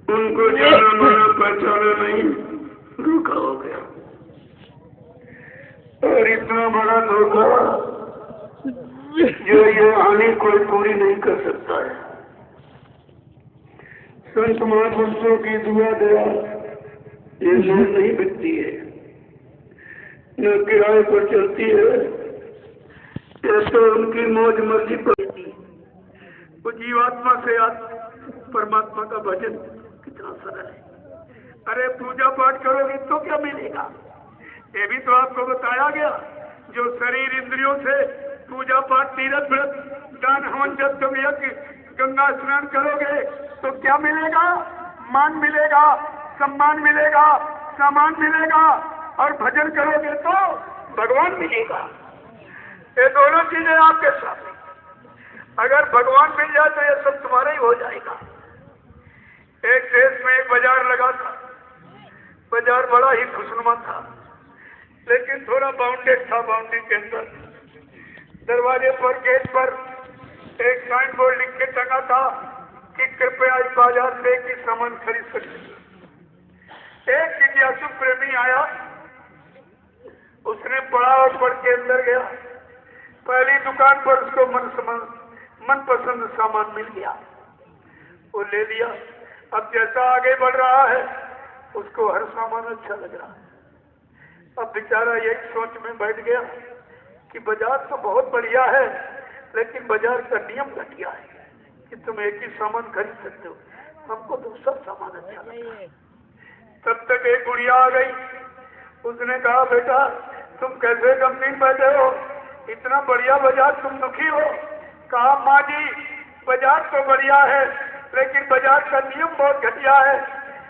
उनको जाना माना पहचाना नहीं, धोखा हो गया। और इतना बड़ा धोखा जो ये हानि कोई पूरी नहीं कर सकता है। संत महापुरुषों की दुआ दया ये नोट नहीं बिकती है, न किराए पर चलती है, ये तो उनकी मौज मर्जी पर होती है। वो जीवात्मा से परमात्मा का भजन कितना सरल है। अरे पूजा पाठ करोगे तो क्या मिलेगा? ये भी तो आपको बताया गया। जो शरीर इंद्रियों से पूजा पाठ तीर्थ व्रत दान हवन जब यज्ञ गंगा स्नान करोगे तो क्या मिलेगा? मान मिलेगा, सम्मान मिलेगा, सामान मिलेगा। और भजन करोगे तो भगवान मिलेगा। ये दोनों चीजें आपके सामने। अगर भगवान मिल जाए तो ये सब तुम्हारा ही हो जाएगा। एक देश में एक बाजार लगा था। बाजार बड़ा ही खुशनुमा था, लेकिन थोड़ा बाउंडेड था। बाउंड्री के अंदर दरवाजे पर, गेट पर एक साइन बोर्ड लिख के टंगा था कि कृपया इस बाजार से एक ही सामान खरीद सकते। एक जिज्ञासु प्रेमी आया, उसने पढ़ा और पढ़ के अंदर गया। पहली दुकान पर उसको मनपसंद सामान मिल गया, वो ले लिया। अब जैसा आगे बढ़ रहा है उसको हर सामान अच्छा लग रहा है। अब बेचारा यही सोच में बैठ गया कि बाजार तो बहुत बढ़िया है, लेकिन बाजार का नियम घटिया है कि तुम एक ही सामान खरीद सकते हो, हमको दूसरा सामान अच्छा लगता है। तब तक एक गुड़िया आ गई। उसने कहा, बेटा तुम कैसे गमगीन बैठे हो, इतना बढ़िया बाजार, तुम दुखी हो? कहा, माँ जी बाजार तो बढ़िया है, लेकिन बाजार का नियम बहुत घटिया है।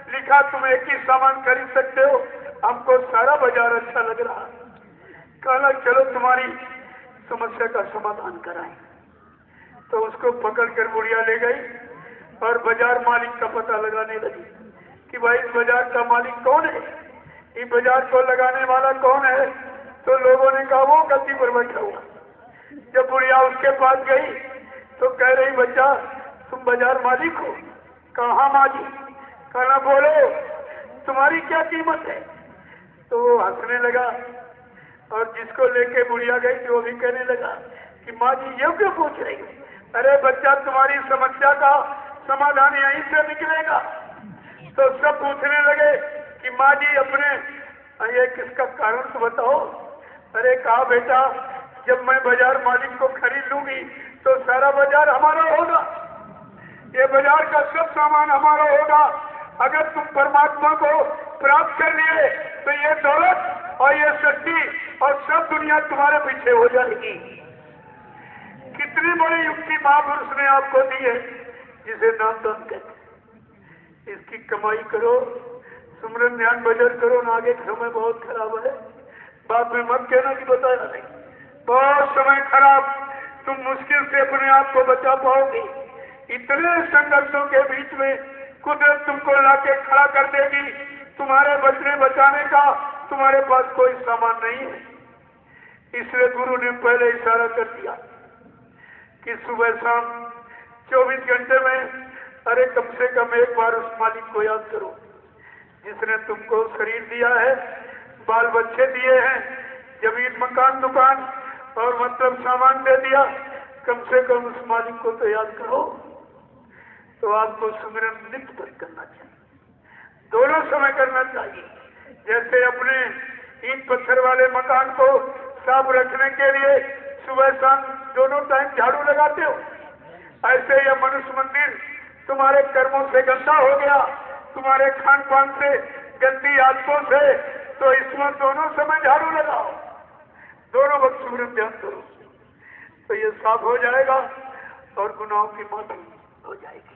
लिखा तुम एक ही सामान खरीद सकते हो, हमको सारा बाजार अच्छा लग रहा। कहला, चलो तुम्हारी समस्या का समाधान कराएं। तो उसको पकड़ कर बुढ़िया ले गई और बाजार मालिक का पता लगाने लगी कि भाई इस बाजार का मालिक कौन है, इस बाजार को लगाने वाला कौन है। तो लोगों ने कहा वो गद्दी पर बैठा हुआ। जब बुढ़िया उसके पास गई तो कह रही, बच्चा तुम बाजार मालिक हो? कहा, माँ जी। कहना, बोलो तुम्हारी क्या कीमत है? तो वो हंसने लगा और जिसको लेके बुढ़िया गई थी वो भी कहने लगा कि माँ जी ये क्यों पूछ रही? अरे बच्चा तुम्हारी समस्या का समाधान यहीं से निकलेगा। तो सब पूछने लगे कि माँ जी अपने ये किसका कारण तो बताओ। अरे कहा, बेटा जब मैं बाजार मालिक को खरीद लूंगी तो सारा बाजार हमारा होगा, ये बाजार का सब सामान हमारा होगा। अगर तुम परमात्मा को प्राप्त कर लिए तो ये दौलत और ये शक्ति और सब दुनिया तुम्हारे पीछे हो जाएगी। कितनी बड़ी युक्ति महापुरुष ने आपको दी है, जिसे नाम दान कहते। इसकी कमाई करो, सुमरन ध्यान भजन करो ना। आगे समय बहुत खराब है, बाद में मत कहना कि बताया नहीं। बहुत समय खराब, तुम मुश्किल से अपने आप को बचा पाओगे। इतने संघर्षों के बीच में कुदरत तुमको लाके खड़ा कर देगी। तुम्हारे बचने बचाने का तुम्हारे पास कोई सामान नहीं है। इसलिए गुरु ने पहले इशारा कर दिया कि सुबह शाम 24 घंटे में अरे कम से कम एक बार उस मालिक को याद करो जिसने तुमको शरीर दिया है, बाल बच्चे दिए हैं, जमीन मकान दुकान और मतलब सामान दे दिया। कम से कम उस मालिक को तो याद करो। तो आपको सुमिरन नित्य पर करना चाहिए, दोनों समय करना चाहिए। जैसे अपने ईंट पत्थर वाले मकान को साफ रखने के लिए सुबह शाम दोनों टाइम झाड़ू लगाते हो, ऐसे यह मनुष्य मंदिर तुम्हारे कर्मों से गंदा हो गया, तुम्हारे खान पान से, गंदी आदतों से, तो इसमें दोनों समय झाड़ू लगाओ, दोनों वक्त सुमिरन ध्यान करो, तो ये साफ हो जाएगा और गुनाहों की माफी हो जाएगी।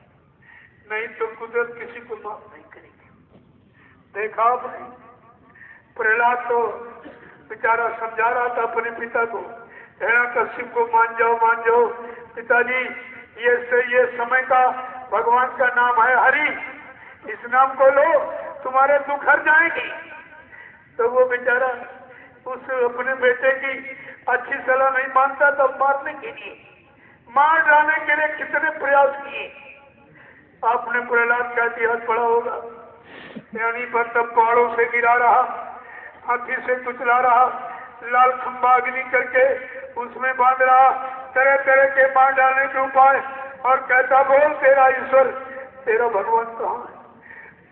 नहीं तो कुदरत किसी को माफ नहीं करेगी। देखा आपने, प्रहलाद तो बेचारा समझा रहा था अपने पिता को, हिरण्यकश्यप को मान जाओ पिताजी, ये समय का भगवान का नाम है हरि, इस नाम को लो तुम्हारे दुख हर जाएंगे। तो वो बेचारा उस अपने बेटे की अच्छी सलाह नहीं मानता, तब मारने के लिए, मार डालने के लिए कितने प्रयास किए, आपने प्रहलाद का इतिहास पढ़ा होगा। यानी पर तब पहाड़ों से गिरा रहा, हाथी से कुचला रहा, लाल खंबा अग्नि करके उसमें बांध रहा, तरह तरह के मार डालने के उपाय, और कहता बोल तेरा ईश्वर, तेरा भगवान कहाँ है?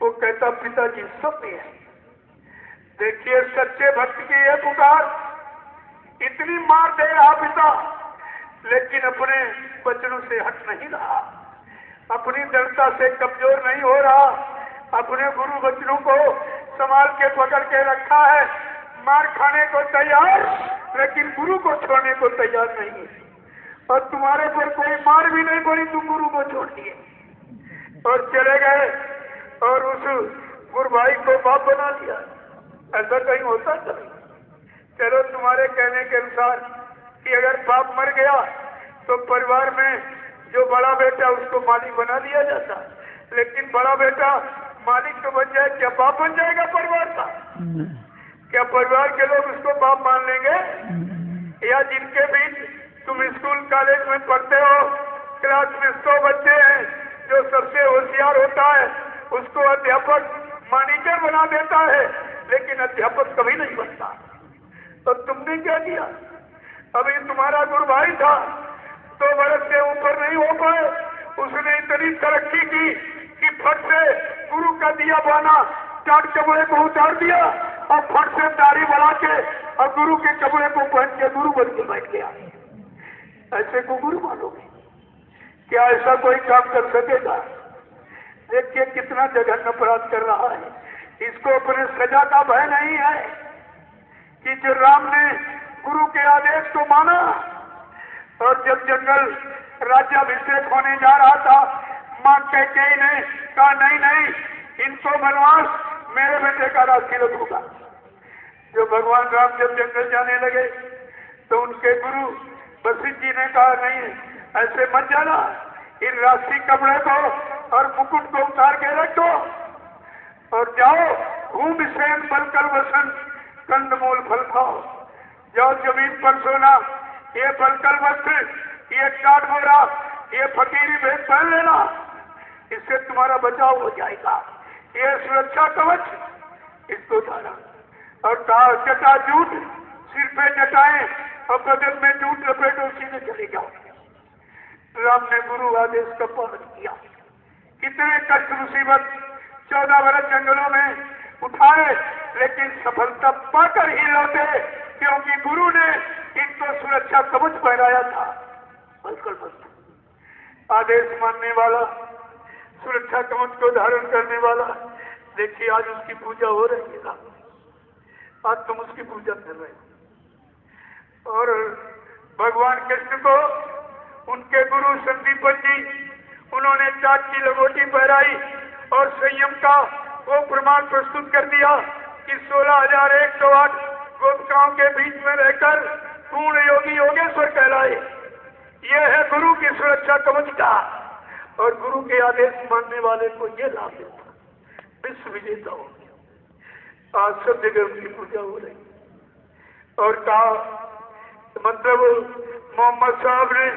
वो कहता पिताजी सब में है। देखिए सच्चे भक्त की ये पुकार, इतनी मार दे रहा पिता, लेकिन अपने वचनों से हट नहीं रहा, अपनी दृढ़ता से कमजोर नहीं हो रहा, अपने गुरु वचनों को संभाल के पकड़ के रखा है। मार खाने को तैयार, लेकिन गुरु को छोड़ने को तैयार नहीं है। और तुम्हारे पर कोई मार भी नहीं पड़ी, तुम गुरु को छोड़ दिए और चले गए और उस गुरु भाई को बाप बना दिया। ऐसा कहीं होता कभी? चलो तुम्हारे कहने के अनुसार कि अगर बाप मर गया तो परिवार में जो बड़ा बेटा उसको मालिक बना दिया जाता, लेकिन बड़ा बेटा मालिक तो बन जाए, क्या बाप बन जाएगा परिवार का? क्या परिवार के लोग उसको बाप मान लेंगे? या जिनके बीच तुम स्कूल कॉलेज में पढ़ते हो, क्लास में 100 बच्चे हैं, जो सबसे होशियार होता है उसको अध्यापक मॉनिटर बना देता है, लेकिन अध्यापक कभी नहीं बनता। तो तुमने क्या किया? अभी तुम्हारा गुरु भाई था, 2 वर्ष से ऊपर नहीं हो पाए, उसने इतनी तरक्की की कि फट से गुरु का दिया बाना टाट कपड़े को उतार दिया और फट से दाढ़ी बढ़ा के और गुरु के कपड़े को पहन के गुरु बन के बैठ गया। ऐसे को गुरु मानोगे? क्या ऐसा कोई काम कर सकेगा? देखिए कितना जघन्य अपराध कर रहा है। इसको अपने सजा का भय नहीं है कि जो राम ने गुरु के आदेश को माना, और जब जंगल राज्याभिषेक होने जा रहा था, मां कैकेयी ने कहा नहीं नहीं, इनको वनवास मेरे बेटे का राजतिलक होगा। जो भगवान राम जब जंगल जाने लगे तो उनके गुरु वशिष्ठ जी ने कहा नहीं, ऐसे मत जाना, इन राष्ट्रीय कपड़े को और मुकुट को उतार के रखो और जाओ, भूमि सेन बलकर वसन कंदमूल फल खाओ, जाओ जमीन पर सोना, ये बलकर वस्त्र, ये काट बोरा, ये फकीरी भेद पहन लेना, इससे तुम्हारा बचाव हो जाएगा, ये सुरक्षा कवच इसको डाला। और कहा जटा जूट, सिर पे जटाएं और बदन में जूट लपेटो, सीधे चले जाओ। राम ने गुरु आदेश का पालन किया। कितने कष्ट मुसीबत 14 वर्ष जंगलों में उठाए, लेकिन सफलता पाकर ही लौटे, क्योंकि गुरु ने इनको सुरक्षा कवच पहनाया था। बिल्कुल मत आदेश मानने वाला, सुरक्षा कवच को धारण करने वाला, देखिए आज उसकी पूजा हो रही है ना, आज तुम उसकी पूजा कर रहे हो। और भगवान कृष्ण को उनके गुरु संदीपन जी, उन्होंने चाट की लंगोटी पहराई और संयम का वो प्रमाण प्रस्तुत कर दिया कि 16,108 गोपिकाओं के बीच में रहकर पूर्ण योगी योगेश्वर कहलाए। ये है गुरु की सुरक्षा कवच का, और गुरु के आदेश मानने वाले को ये लाभ मिलता, विश्व विजेता हो गया। आज सब जगह उनकी पूजा हो रही। और कहा मतलब मोहम्मद साहब ने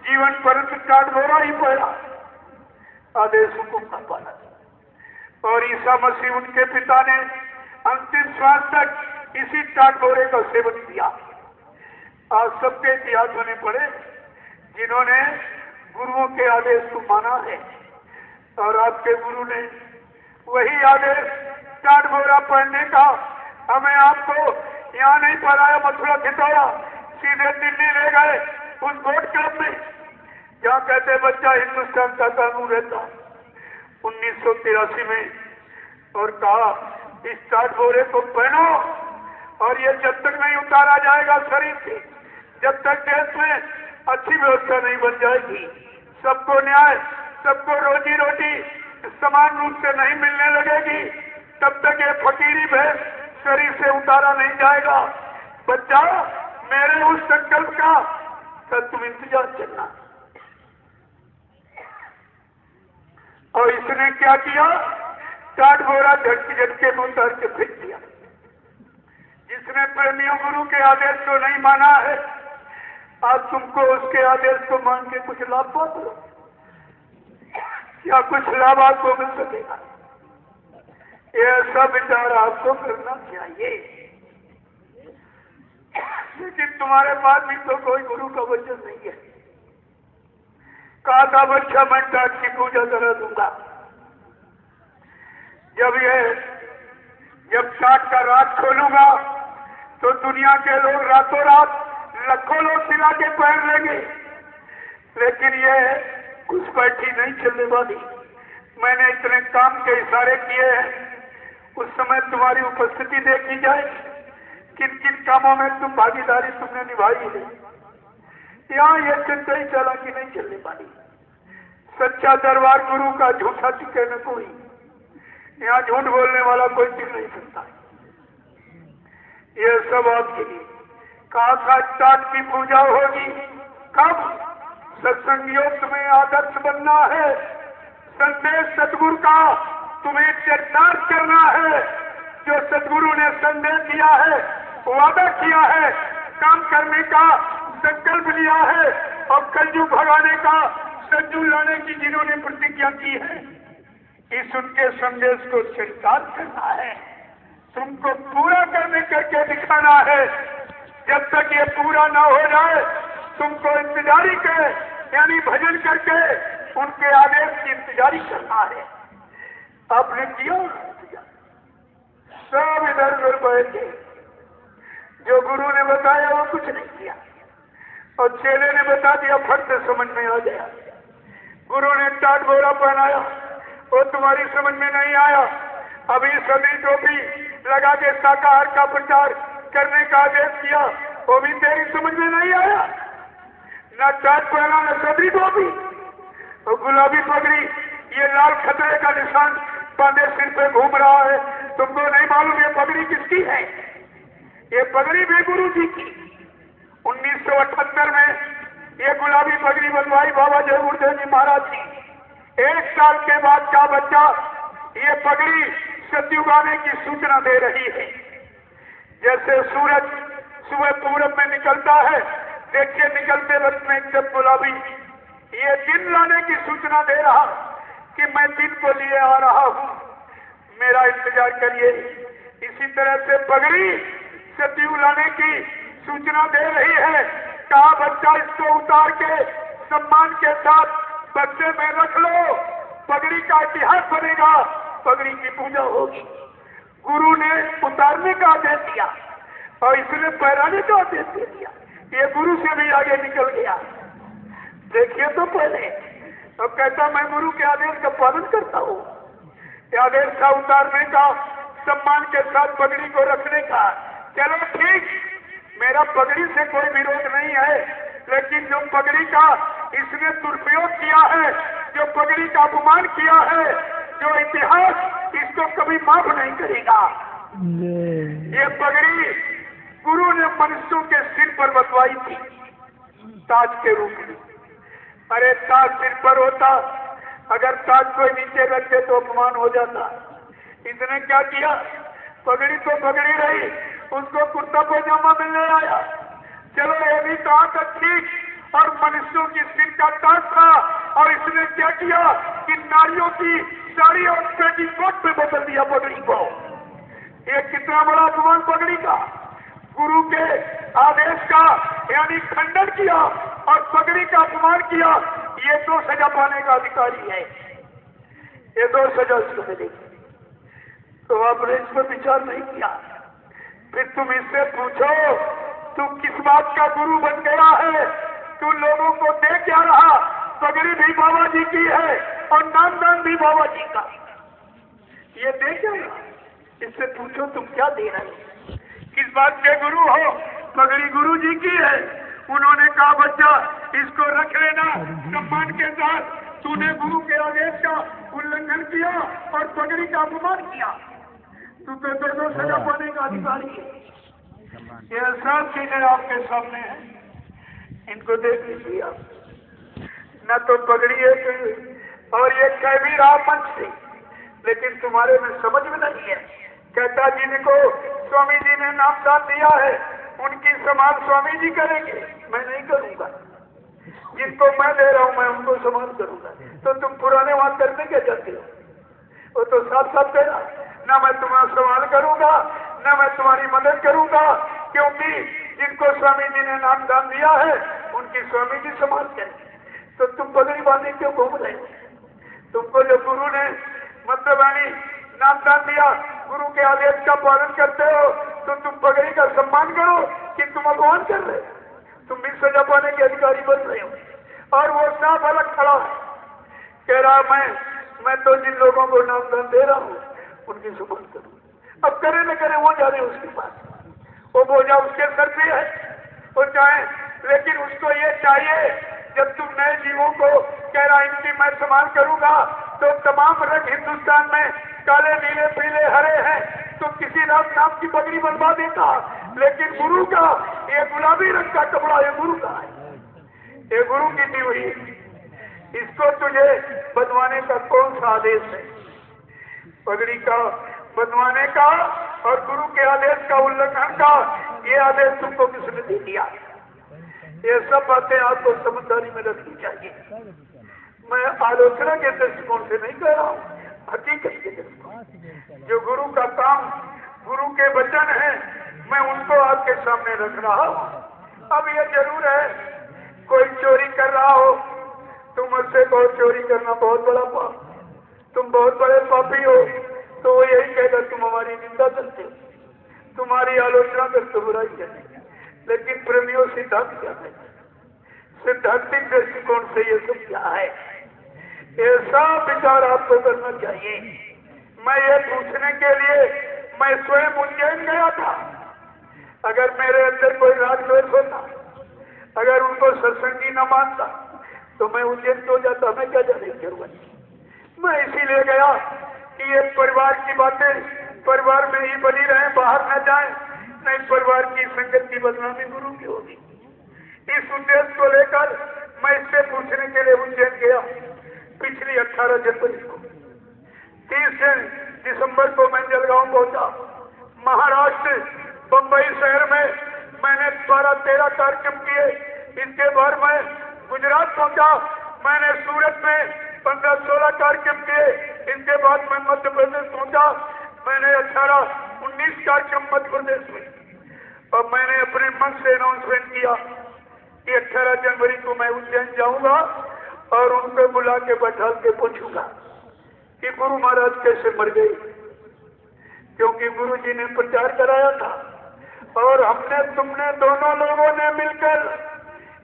जीवन पर्यंत टाट बोरा ही पहना, आदेश हुकुम का पालन। और ईसा मसीह उनके पिता ने अंतिम श्वास तक इसी टाट बोरे का सेवन किया। आज सबके इतिहास होने पड़े जिन्होंने गुरुओं के आदेश को माना है, और आपके गुरु ने वही आदेश टाट बोरा पहनने का हमें आपको यहाँ नहीं पढ़ाया, मथुरा खिंचवाया, सीधे दिल्ली ले गए उस बोट क्लब में जहाँ कहते बच्चा हिंदुस्तान का कानून रहता 1983 में, और कहा इस टाट बोरे को पहनो, और ये जब तक नहीं उतारा जाएगा शरीर से, जब तक देश में अच्छी व्यवस्था नहीं बन जाएगी, सबको न्याय, सबको रोजी रोटी समान रूप से नहीं मिलने लगेगी, तब तक ये फकीरी भेष शरीर से उतारा नहीं जाएगा। बच्चा मेरे उस संकल्प का कल तुम इंतजार करना। और इसने क्या किया? टाट बोरा झटके में उतार के फेंक दिया। जिसने प्रेमियों गुरु के आदेश को नहीं माना है, आज तुमको उसके आदेश को मान के कुछ लाभ पाओ। क्या कुछ लाभ आपको मिल सकेगा? ऐसा विचार आपको करना चाहिए। लेकिन तुम्हारे पास भी तो कोई गुरु का वचन नहीं है। कहा था बच्चा मैं टाट की पूजा करा दूंगा। जब टाट का राज खोलूंगा तो दुनिया के लोग रातों रात लाखों लोग सिला के पहन लेंगे। लेकिन ये घुसपैठी नहीं चलने वाली। मैंने इतने काम के इशारे किए हैं, उस समय तुम्हारी उपस्थिति देखी जाए, किन किन कामों में तुम भागीदारी तुमने निभाई है। यहाँ ये चिंता ही चला कि नहीं चलने वाली। सच्चा दरबार गुरु का झूठा टिके न कोई। यहाँ झूठ बोलने वाला कोई टिक नहीं सकता। ये सब आपके लिए। कहा था टाट की पूजा होगी कब? सत्संग योग तुम्हें आदर्श बनना है। संदेश सतगुरु का तुम्हें चरितार्थ करना है। जो सतगुरु ने संदेश दिया है, वादा किया है, काम करने का संकल्प लिया है और कलयुग भगाने का संजू लाने की जिन्होंने प्रतिज्ञा की है, इस उनके संदेश को चरितार्थ करना है। तुमको पूरा करके दिखाना है। जब तक ये पूरा ना हो जाए तुमको इंतजारी के यानी भजन करके उनके आदेश की इंतजारी करना है। आपने किया सब इधर उधर बैठे। जो गुरु ने बताया वो कुछ नहीं किया और चेले ने बता दिया, फट से समझ में आ गया। गुरु ने टाट बोरा पहनाया, वो तुम्हारी समझ में नहीं आया। अभी सभी टोपी लगा के शाकाहार का प्रचार करने का आदेश किया, वो भी तेरी समझ में नहीं आया। न टाट पहना न सदरी टोपी और गुलाबी पगड़ी, ये लाल खतरे का निशान बांधे सिर पे घूम रहा है। तुमको नहीं मालूम ये पगड़ी किसकी है? ये पगड़ी भी गुरु जी की। 1978 में ये गुलाबी पगड़ी बनवाई बाबा जय गुरुदेव जी महाराज की। 1 साल के बाद का बच्चा ये पगड़ी सतयुग आने की सूचना दे रही है। जैसे सूरज सुबह पूरब में निकलता है, देखिए निकलते वक्त में एकदम गुलाबी, ये दिन लाने की सूचना दे रहा कि मैं दिन को लिए आ रहा हूँ, मेरा इंतजार करिए। इसी तरह से पगड़ी सतयुग लाने की सूचना दे रही है। कहा बच्चा इसको उतार के सम्मान के साथ बक्से में रख लो, पगड़ी का इतिहास बनेगा, पगड़ी की पूजा होगी। गुरु ने उतारने का आदेश दिया और इसने पहराने का आदेश दे दिया। ये गुरु से भी आगे निकल गया। देखिए तो पहले अब कहता मैं गुरु के आदेश का पालन करता हूँ। आदेश था उतारने का, सम्मान के साथ पगड़ी को रखने का। चलो ठीक, मेरा पगड़ी से कोई विरोध नहीं है, लेकिन जो पगड़ी का इसने दुरुपयोग किया है, जो पगड़ी का अपमान किया है, जो इतिहास इसको कभी माफ नहीं करेगा। ये पगड़ी गुरु ने मनुष्यों के सिर पर बंधवाई थी ताज के रूप में। अरे ताज सिर पर होता, अगर ताज कोई नीचे रखते तो अपमान हो जाता। इसने क्या किया? पगड़ी तो पगड़ी रही, उसको कुर्ता पैजामा मिलने आया। चलो ये भी कहा था ठीक, और मनुष्यों की सिर का ताज था। और इसने क्या किया कि नारियों की साड़ी और पेटीकोट पे बदल दिया पगड़ी को। ये कितना बड़ा अपमान पगड़ी का। गुरु के आदेश का यानी खंडन किया और पगड़ी का अपमान किया। ये तो सजा पाने का अधिकारी है, ये तो सजा उसको मिलेगी। तो आपने इस पर विचार नहीं किया। फिर तुम इससे पूछो तू किस बात का गुरु बन गया है? तू लोगों को दे क्या रहा? पगड़ी भी बाबा जी की है और नामदान भी बाबा जी का। ये दे क्या रहा? इससे पूछो तुम क्या दे रहे हो? किस बात के गुरु हो? पगड़ी गुरु जी की है। उन्होंने कहा बच्चा इसको रख लेना सम्मान के साथ। तूने गुरु के आदेश का उल्लंघन किया और पगड़ी का अपमान किया। तू तो दो सजा पाने का अधिकारी है। ये सब चीजें आपके सामने है, इनको देख लीजिए आप। न तो पगड़ी एक और ये कह भी रहा मंच से, लेकिन तुम्हारे में समझ में नहीं है। कहता जिनको स्वामी जी ने नामदान दिया है उनकी संभाल स्वामी जी करेंगे, मैं नहीं करूंगा। जिनको मैं दे रहा हूं मैं उनको सम्मान करूंगा। तो तुम पुराने वहां करने क्या चाहते हो? वो तो साफ साफ कहना, ना मैं तुम्हारा सम्मान करूंगा ना मैं तुम्हारी मदद करूंगा, क्योंकि जिनको स्वामी जी ने नाम दान दिया है उनकी स्वामी जी सम्मान करें। तो तुम पगड़ी बांधे क्यों घूम रहे हो? तुमको जो गुरु ने मंत्रवाणी नाम दान दिया, गुरु के आदेश का पालन करते हो, तो तुम पगड़ी का सम्मान करो कि तुम अपमान कर रहे हो? तुम भी सजा पाने के अधिकारी बन रहे हो। और वो साफ अलग खड़ा है, कह रहा मैं तो जिन लोगों को नाम दान दे रहा हूं उनकी सम्मान करूं। अब करे न करे वो जाने उसके पास, वो बोझा उसके सर पे है, वो चाहे, लेकिन उसको ये चाहिए जब तुम नए जीवों को कह रहा इनकी मैं सम्मान करूंगा, तो तमाम रंग हिंदुस्तान में काले नीले पीले हरे हैं, तो किसी राम नाम की पगड़ी बनवा देता, लेकिन गुरु का ये गुलाबी रंग का कपड़ा ये गुरु का है, ये गुरु की दी हुई, इसको तुझे बनवाने का कौन सा आदेश है? पगड़ी का बनवाने का और गुरु के आदेश का उल्लंघन का ये आदेश तुमको किसने दे दिया? ये सब बातें आपको समझदारी में रखनी चाहिए। मैं आलोचना के दृष्टिकोण से नहीं कह रहा हूँ, हकीकत के दृष्टिकोण। जो गुरु का काम, गुरु के वचन है, मैं उनको आपके सामने रख रहा हूँ। अब ये जरूर है कोई चोरी कर रहा हो, तुम मुझसे बहुत चोरी करना बहुत बड़ा पाप, तुम बहुत बड़े पापी हो, तो वो यही कहेगा तुम हमारी निंदा करते हो, तुम्हारी आलोचना करते बुराई करते। लेकिन प्रेमियों सिद्धांत क्या है? सिद्धांतिक दृष्टिकोण से ये सब क्या है? ऐसा विचार आपको करना चाहिए। मैं ये पूछने के लिए मैं स्वयं उज्जैन गया था। अगर मेरे अंदर कोई रागद्वेष होता, अगर उनको सत्संगी न मानता, तो मैं उज्जैन तो जाता, मैं क्या जाने की जरूरत? मैं इसीलिए गया कि ये परिवार की बातें परिवार में ही बनी रहे, बाहर न जाए, नहीं परिवार की संगत की बदनामी गुरु की होगी। इस उद्देश्य को लेकर मैं इससे पूछने के लिए उज्जैन गया। पिछली 18 जनवरी को, 30 दिसंबर को मैं जलगांव पहुंचा। महाराष्ट्र बंबई शहर में मैंने 12-13 कार्यक्रम किए। इसके बाद मैं गुजरात पहुंचा, मैंने सूरत में 15-16 कार्यक्रम किए। इसके बाद मैं मध्य प्रदेश पहुंचा, मैंने 18-19 कार्यक्रम मध्य प्रदेश में। और मैंने अपने मन से अनाउंसमेंट किया कि 18 जनवरी को मैं उज्जैन जाऊंगा और उनको बुला के बैठा के पूछूंगा कि गुरु महाराज कैसे मर गए, क्योंकि गुरु जी ने प्रचार कराया था और हमने तुमने दोनों लोगों ने मिलकर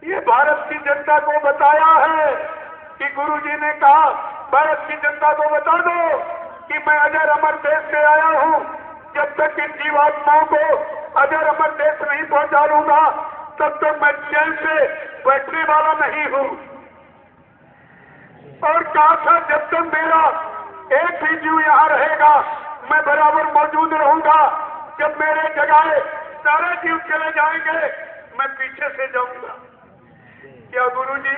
ये भारत की जनता को बताया है कि गुरु जी ने कहा भारत की जनता को बता दो कि मैं अजर अमर देश से आया हूं, जब तक इन जीवात्माओं को अजर अमर देश नहीं पहुंचा लूंगा तब तक मैं जेल से बैठने वाला नहीं हूं। और कहा था जब तक मेरा एक भी जीव यहाँ रहेगा मैं बराबर मौजूद रहूंगा, जब मेरे जगह सारे जीव चले जाएंगे मैं पीछे से जाऊंगा। क्या गुरुजी,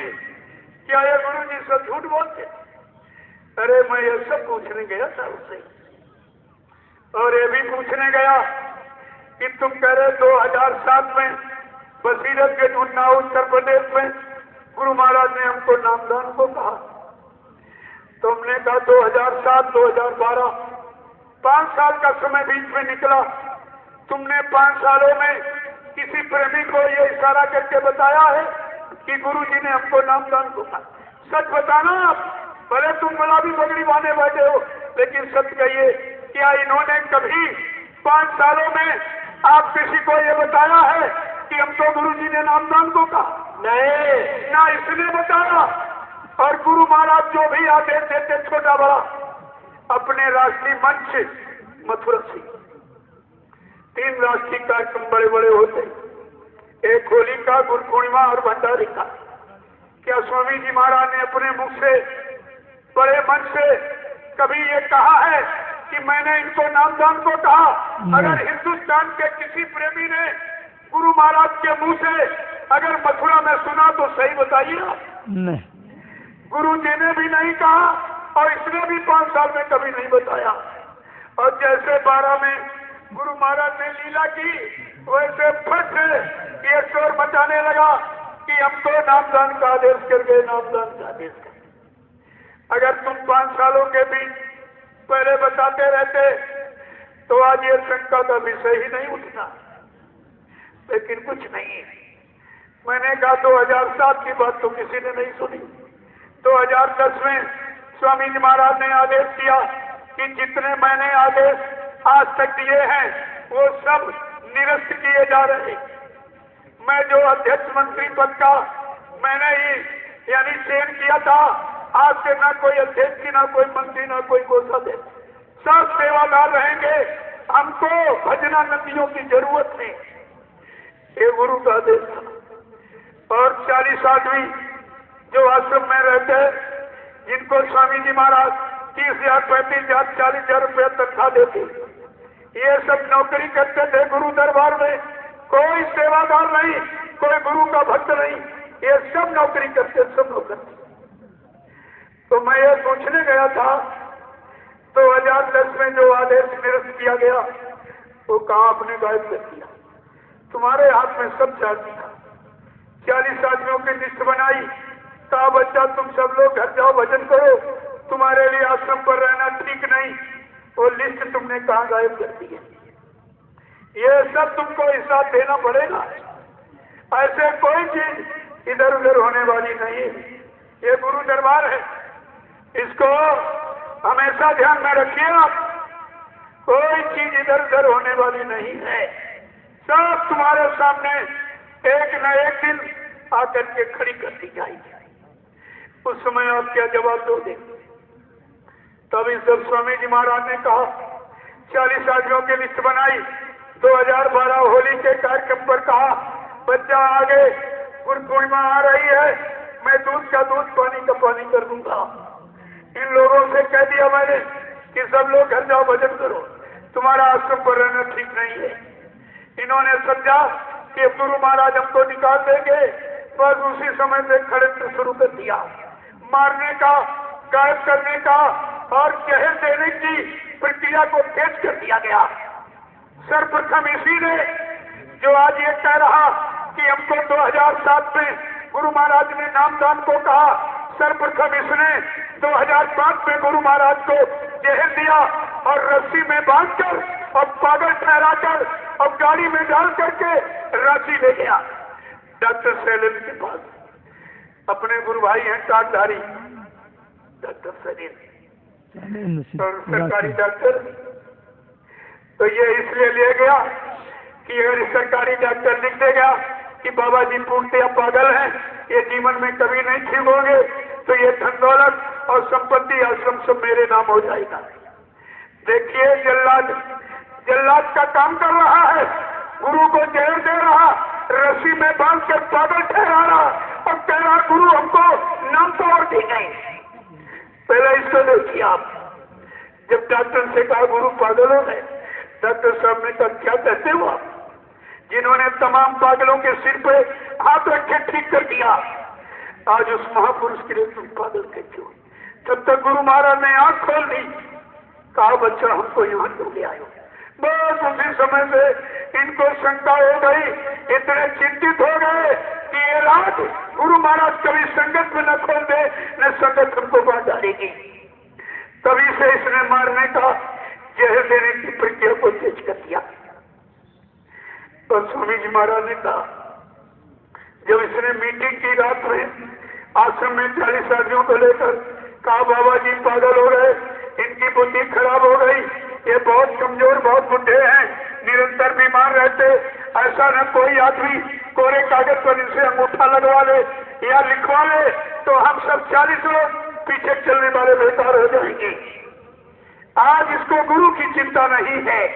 क्या ये गुरुजी सब झूठ बोलते? अरे मैं ये सब पूछने गया था उससे, और ये भी पूछने गया कि तुम कह रहे 2007 में बसीरत के उन्नाव उत्तर प्रदेश में गुरु महाराज ने हमको नामदान को कहा। तुमने कहा 2007-2012 5 साल का समय बीच में निकला। तुमने 5 सालों में किसी प्रेमी को ये इशारा करके बताया है कि गुरु जी ने हमको नामदान को कहा? सच बताना आप, भले तुम गुलाबी पगड़ी बांधे बैठे हो, लेकिन सच कहिए, क्या इन्होंने कभी 5 सालों में आप किसी को ये बताया है कि हमको गुरु जी ने नामदान को कहा? नहीं, ना इसने बताया। और गुरु महाराज जो भी आदेश देते छोटा बड़ा, अपने राष्ट्रीय मंच मथुरा से 3 राष्ट्रीय कार्यक्रम बड़े बड़े होते, एक होली का, गुरु पूर्णिमा और भंडारी का। क्या स्वामी जी महाराज ने अपने मुख से बड़े मन से कभी ये कहा है कि मैंने इनको नामदान को कहा? अगर हिंदुस्तान के किसी प्रेमी ने गुरु महाराज के मुंह से अगर मथुरा में सुना तो सही बताइए आप। गुरु जी ने भी नहीं कहा और इसने भी 5 साल में कभी नहीं बताया। और जैसे 12 में गुरु महाराज ने लीला की, वैसे फट ये शोर मचाने लगा कि हमको नामदान का आदेश कर गए, नामदान का आदेश कर। अगर तुम 5 सालों के भी पहले बताते रहते तो आज ये शंका का विषय ही नहीं उठना, लेकिन कुछ नहीं। मैंने कहा 2007 की बात तो किसी ने नहीं सुनी। 2010 में स्वामी जी महाराज ने आदेश दिया कि जितने मैंने आदेश आज तक दिए हैं वो सब निरस्त किए जा रहे। मैं जो अध्यक्ष मंत्री पद का मैंने ही यानी चयन किया था, आज से ना कोई अध्यक्ष, ना कोई मंत्री, ना कोई कोषाध्यक्ष, सब सेवादार रहेंगे। हमको भजना नदियों की जरूरत नहीं। ये गुरु का आदेश था। और 40 आदमी जो आश्रम में रहते, जिनको स्वामी जी महाराज 30,000, 35,000, 40,000 रुपया तनख्वाह देते, ये सब नौकरी करते थे गुरु दरबार में। कोई सेवादार नहीं, कोई गुरु का भक्त नहीं, ये सब नौकरी करते, सब नौकरी। तो मैं ये पूछने गया था 2010 में जो आदेश निरस्त किया गया वो कहाँ आपने गायब कर दिया? तुम्हारे हाथ में सब चाबी था। 40 आदमियों की लिस्ट बनाई, कहा बच्चा तुम सब लोग घर जाओ, भजन करो, तुम्हारे लिए आश्रम पर रहना ठीक नहीं। वो लिस्ट तुमने कहाँ गायब कर दी है? ये सब तुमको हिसाब देना पड़ेगा। ऐसे कोई चीज इधर उधर होने वाली नहीं है। ये गुरु दरबार है, इसको हमेशा ध्यान में रखिए आप। कोई चीज इधर उधर होने वाली नहीं है। सब तुम्हारे सामने एक न एक दिन आकर के खड़ी कर दी जाएगी। उस समय आप क्या जवाब दोगे? तभी जब स्वामी जी महाराज ने कहा 40 आदमियों की लिस्ट बनाई, 2012 होली के कार्यक्रम पर कहा बच्चा आगे गुरु पूर्णिमा आ रही है, मैं दूध का दूध, पानी का पानी कर दूंगा। इन लोगों से कह दिया मैंने कि सब लोग घर जाओ, भजन करो, तुम्हारा आश्रम पर रहना ठीक नहीं है। इन्होंने समझा कि गुरु महाराज हमको निकाल देंगे, बस उसी समय से षड्यंत्र शुरू कर दिया, मारने का, गायब करने का और जहर देने की प्रक्रिया को तेज कर दिया गया। सर्वप्रथम इसी ने जो आज ये कह रहा कि हमको 2007 में गुरु महाराज ने नामदान को कहा, सर्वप्रथम इसने 2005 में गुरु महाराज को जहर दिया और रस्सी में बांधकर और पागल ठहराकर और गाड़ी में डाल करके रांची ले गया डॉक्टर सैलिम के पास। अपने गुरु भाई हैं टाटधारी डॉक्टर सैलिम और सरकारी डॉक्टर। तो ये इसलिए ले गया कि अगर सरकारी डॉक्टर लिख देगा कि बाबा जी पूर्णतया पागल हैं, ये जीवन में कभी नहीं ठीक होंगे, तो ये धन दौलत और संपत्ति आश्रम सब मेरे नाम हो जाएगा। देखिए जल्लाद का काम कर रहा है, गुरु को जहर दे रहा, रस्सी में बांध कर पागल ठहरा रहा और कह रहा गुरु हमको नाम तो और दी नहीं। पहले इसको देखिए आप। जब डॉक्टर से कहा गुरु पागल हो गए, डॉक्टर साहब ने कहा क्या कहते हो आप, जिन्होंने तमाम पागलों के सिर पे हाथ रखे ठीक कर दिया, आज उस महापुरुष के लिए तुम पागल कहते हो। जब तक गुरु महाराज ने आंख खोल दी, कहा बच्चा हमको यहाँ क्यों ले आयो। बस उसी समय से इनको शंका हो गई, इतने चिंतित हो गए कि ये रात गुरु महाराज कभी संगत में न खोल दे, न संगत हमको बांध डालेगी। तभी से इसने मारने का, जहर देने की प्रक्रिया को तेज कर दिया। तो स्वामी जी महाराज ने कहा, जब इसने मीटिंग की रात में आश्रम में 40 आदमियों को लेकर, कहा बाबा जी पागल हो गए, इनकी बुद्धि खराब हो गई, ये बहुत कमजोर, बहुत बुढ़े हैं, निरंतर बीमार रहते, ऐसा न कोई आदमी कोरे कागज पर इनसे अंगूठा लगवा ले या लिखवा ले तो हम सब 40 लोग पीछे चलने वाले बेकार हो जाएंगे। आज इसको गुरु की चिंता नहीं है,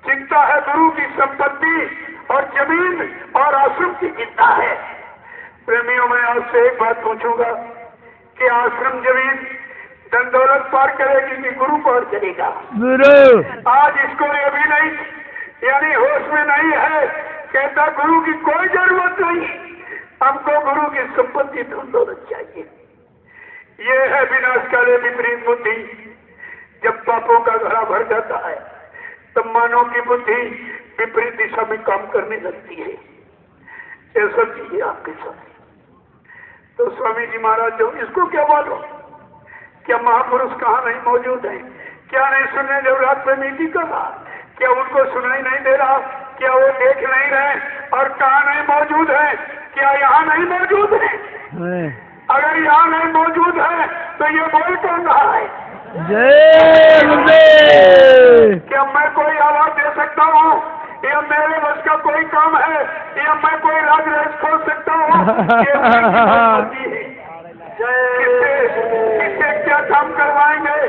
चिंता है गुरु की संपत्ति और जमीन और आश्रम की चिंता है। प्रेमियों, मैं आपसे एक बात पूछूंगा कि आश्रम जमीन धन दौलत पार करेगी कि गुरु पार करेगा? आज इसको ये भी नहीं, यानी होश में नहीं है, कहता गुरु की कोई जरूरत नहीं, हमको गुरु की संपत्ति धन दौलत चाहिए। ये है विनाशकाले विपरीत बुद्धि। जब पापों का घड़ा भर जाता है तब मानव की बुद्धि विपरीत दिशा में काम करने लगती है। ये सब चीजें आपके साथ तो स्वामी जी महाराज जो इसको क्या बोलो, क्या महापुरुष कहाँ नहीं मौजूद है? क्या नहीं सुनने जब रात में मीटिंग कर रहा? क्या उनको सुनाई नहीं दे रहा? क्या वो देख नहीं रहे? और कहाँ नहीं मौजूद है? क्या यहाँ नहीं मौजूद है? अगर यहाँ नहीं मौजूद है तो ये बोल कौन रहा है? जय गुरुदेव। क्या मैं कोई आवाज दे सकता हूँ? या मेरे बस का कोई काम है? या मैं कोई राज रेस खोल सकता हूँ? किससे क्या काम करवाएंगे?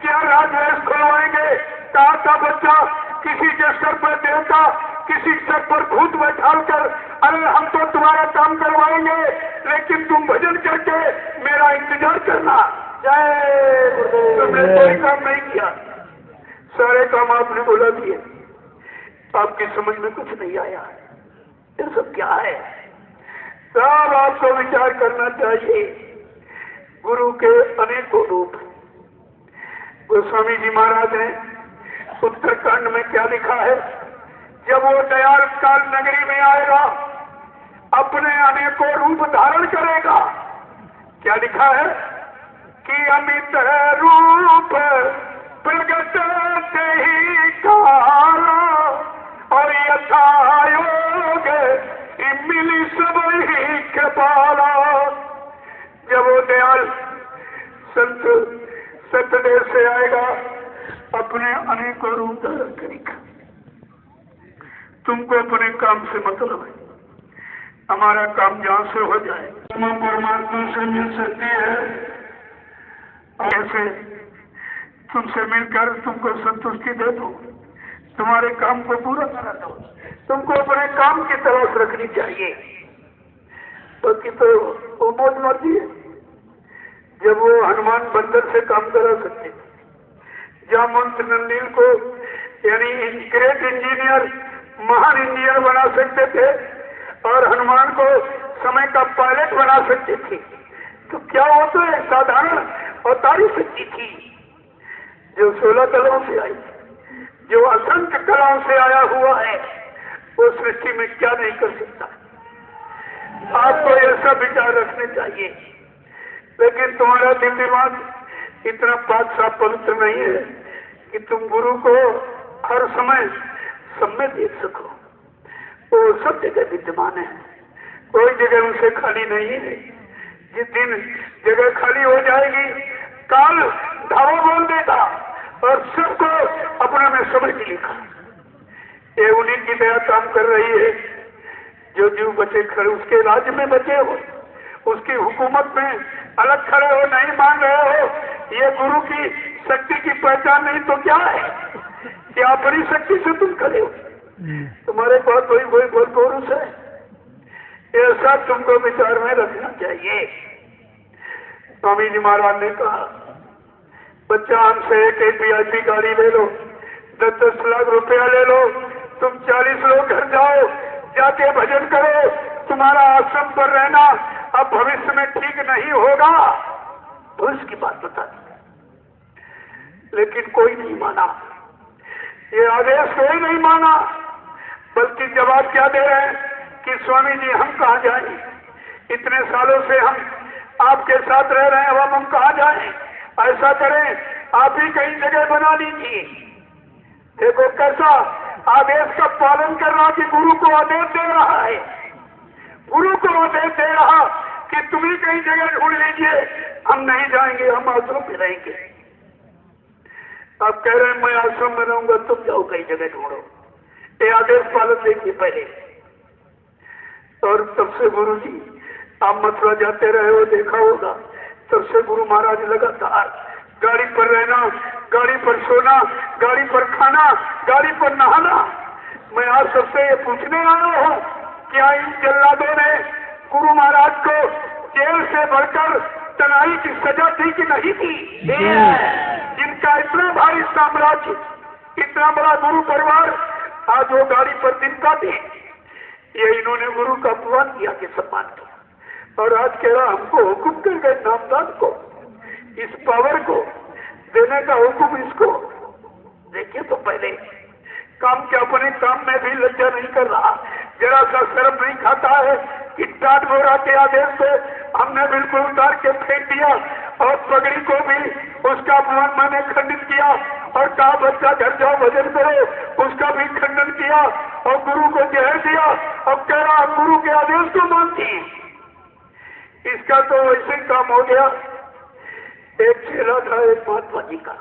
क्या राज रेस खुलवाएंगे? कहा था बच्चा किसी के सर पर देवता, किसी सर पर भूत बैठाल कर, अरे हम तो तुम्हारा काम करवाएंगे लेकिन तुम भजन करके मेरा इंतजार करना। तुमने कोई काम नहीं किया, सारे काम आपने बोला दिए, आपकी समझ में कुछ नहीं आया। ये सब क्या है? सब आपको विचार करना चाहिए। गुरु के अनेकों रूप। गोस्वामी जी महाराज ने उत्तराखंड में क्या लिखा है? जब वो दयाल काल नगरी में आएगा अपने अनेकों रूप धारण करेगा। क्या लिखा है? कि अमित रूप प्रगट से ही काला और यथायोग मिली सब ही कृपाला। जब वो दयाल संत सतदेव से आएगा अपने अनेकों रूप धारण करेगा। तुमको अपने काम से मतलब है, हमारा काम जहां से हो जाए। तुम परमात्मा से मिल सकती है, ऐसे तुमसे मिलकर तुमको संतुष्टि दे दो, तुम्हारे काम को पूरा करा दो। तुमको अपने काम की तलाश रखनी चाहिए, बाकी तो वो मौज मर्जी है। जब वो हनुमान बंदर से काम करा सकते, जहाँ मंत्र नंदील को यानी ग्रेट इंजीनियर, महान इंजीनियर बना सकते थे और हनुमान को समय का पायलट बना सकते थे, तो क्या वो तो एक साधारण अवतारी शक्ति थी जो 16 कलाओं से आई, जो असंख्य कलाओं से आया हुआ है। वो सृष्टि में क्या नहीं कर सकता? आपको ऐसा विचार रखने चाहिए। लेकिन तुम्हारा दिल दिमाग इतना पाक साफ पवित्र नहीं है कि तुम गुरु को हर समय सब में देख सको। वो सब जगह विद्यमान है, कोई जगह उनसे खाली नहीं है। जिस दिन जगह खाली हो जाएगी काल धावा बोल देगा और सबको अपने में समझ लिखा। ये उन्हीं की दया काम कर रही है। जो जीव बचे खड़े उसके राज्य में बचे हो, उसकी हुकूमत में अलग खड़े हो, नहीं मान रहे हो। ये गुरु की शक्ति की पहचान नहीं तो क्या है? क्या अपनी शक्ति से तुम खड़े हो? तुम्हारे पास वही बोल पुरुष है। ये सब तुमको विचार में रखना चाहिए। स्वामी जी महाराज ने कहा बच्चा हमसे एक VIP गाड़ी ले लो, 10-10 लाख रुपया ले लो, तुम 40 लोग घर जाओ, जाके भजन करो। तुम्हारा आश्रम पर रहना अब भविष्य में ठीक नहीं होगा। भविष्य की बात बता दी, लेकिन कोई नहीं माना। ये आदेश कोई नहीं माना, बल्कि जवाब क्या दे रहे हैं कि स्वामी जी हम कहाँ जाएं? इतने सालों से हम आपके साथ रह रहे हैं, अब हम कहाँ जाएं? ऐसा करें आप ही कहीं जगह बना लीजिए। देखो कैसा आदेश का पालन करना कि गुरु को आदेश दे रहा है। गुरु को आदेश दे रहा कि तुम ही कहीं जगह ढूंढ लीजिए, हम नहीं जाएंगे, हम आश्रम में रहेंगे। आप कह रहे हैं मैं आश्रम में रहूंगा, तुम जाओ कहीं जगह ढूंढो। ये आदेश पालन देखिए पहले। और तब से गुरु जी आप मथुरा जाते रहे हो, देखा होगा, तब से गुरु महाराज लगातार गाड़ी पर रहना, गाड़ी पर सोना, गाड़ी पर खाना, गाड़ी पर नहाना। मैं आज सबसे ये पूछने आया हूँ क्या इन जल्लादों ने गुरु महाराज को जेल से भरकर तनाई की सजा दी कि नहीं दी? जिनका इतना भारी साम्राज्य, इतना बड़ा गुरु परिवार, आज वो गाड़ी पर दिन काटे। ये इन्होंने गुरु का अपमान किया कि सम्मान किया। और आज कह रहा हमको हुक्म कर गए नामदान को, इस पावर को देने का हुक्म इसको। देखिए तो पहले काम के अपने काम में भी लज्जा नहीं कर रहा, जरा सा शर्म नहीं खाता है कि टाट बोरा के आदेश से हम हमने बिल्कुल उतार के फेंक दिया और पगड़ी को भी उसका अपमान मैंने खंडित किया और कहा बच्चा घर जाओ भजन करो, उसका भी खंडन किया और गुरु को जहर दिया और कह रहा गुरु के आदेश को मानती। इसका तो वैसे ही काम हो गया। एक चेला था एक महात्मा जी का,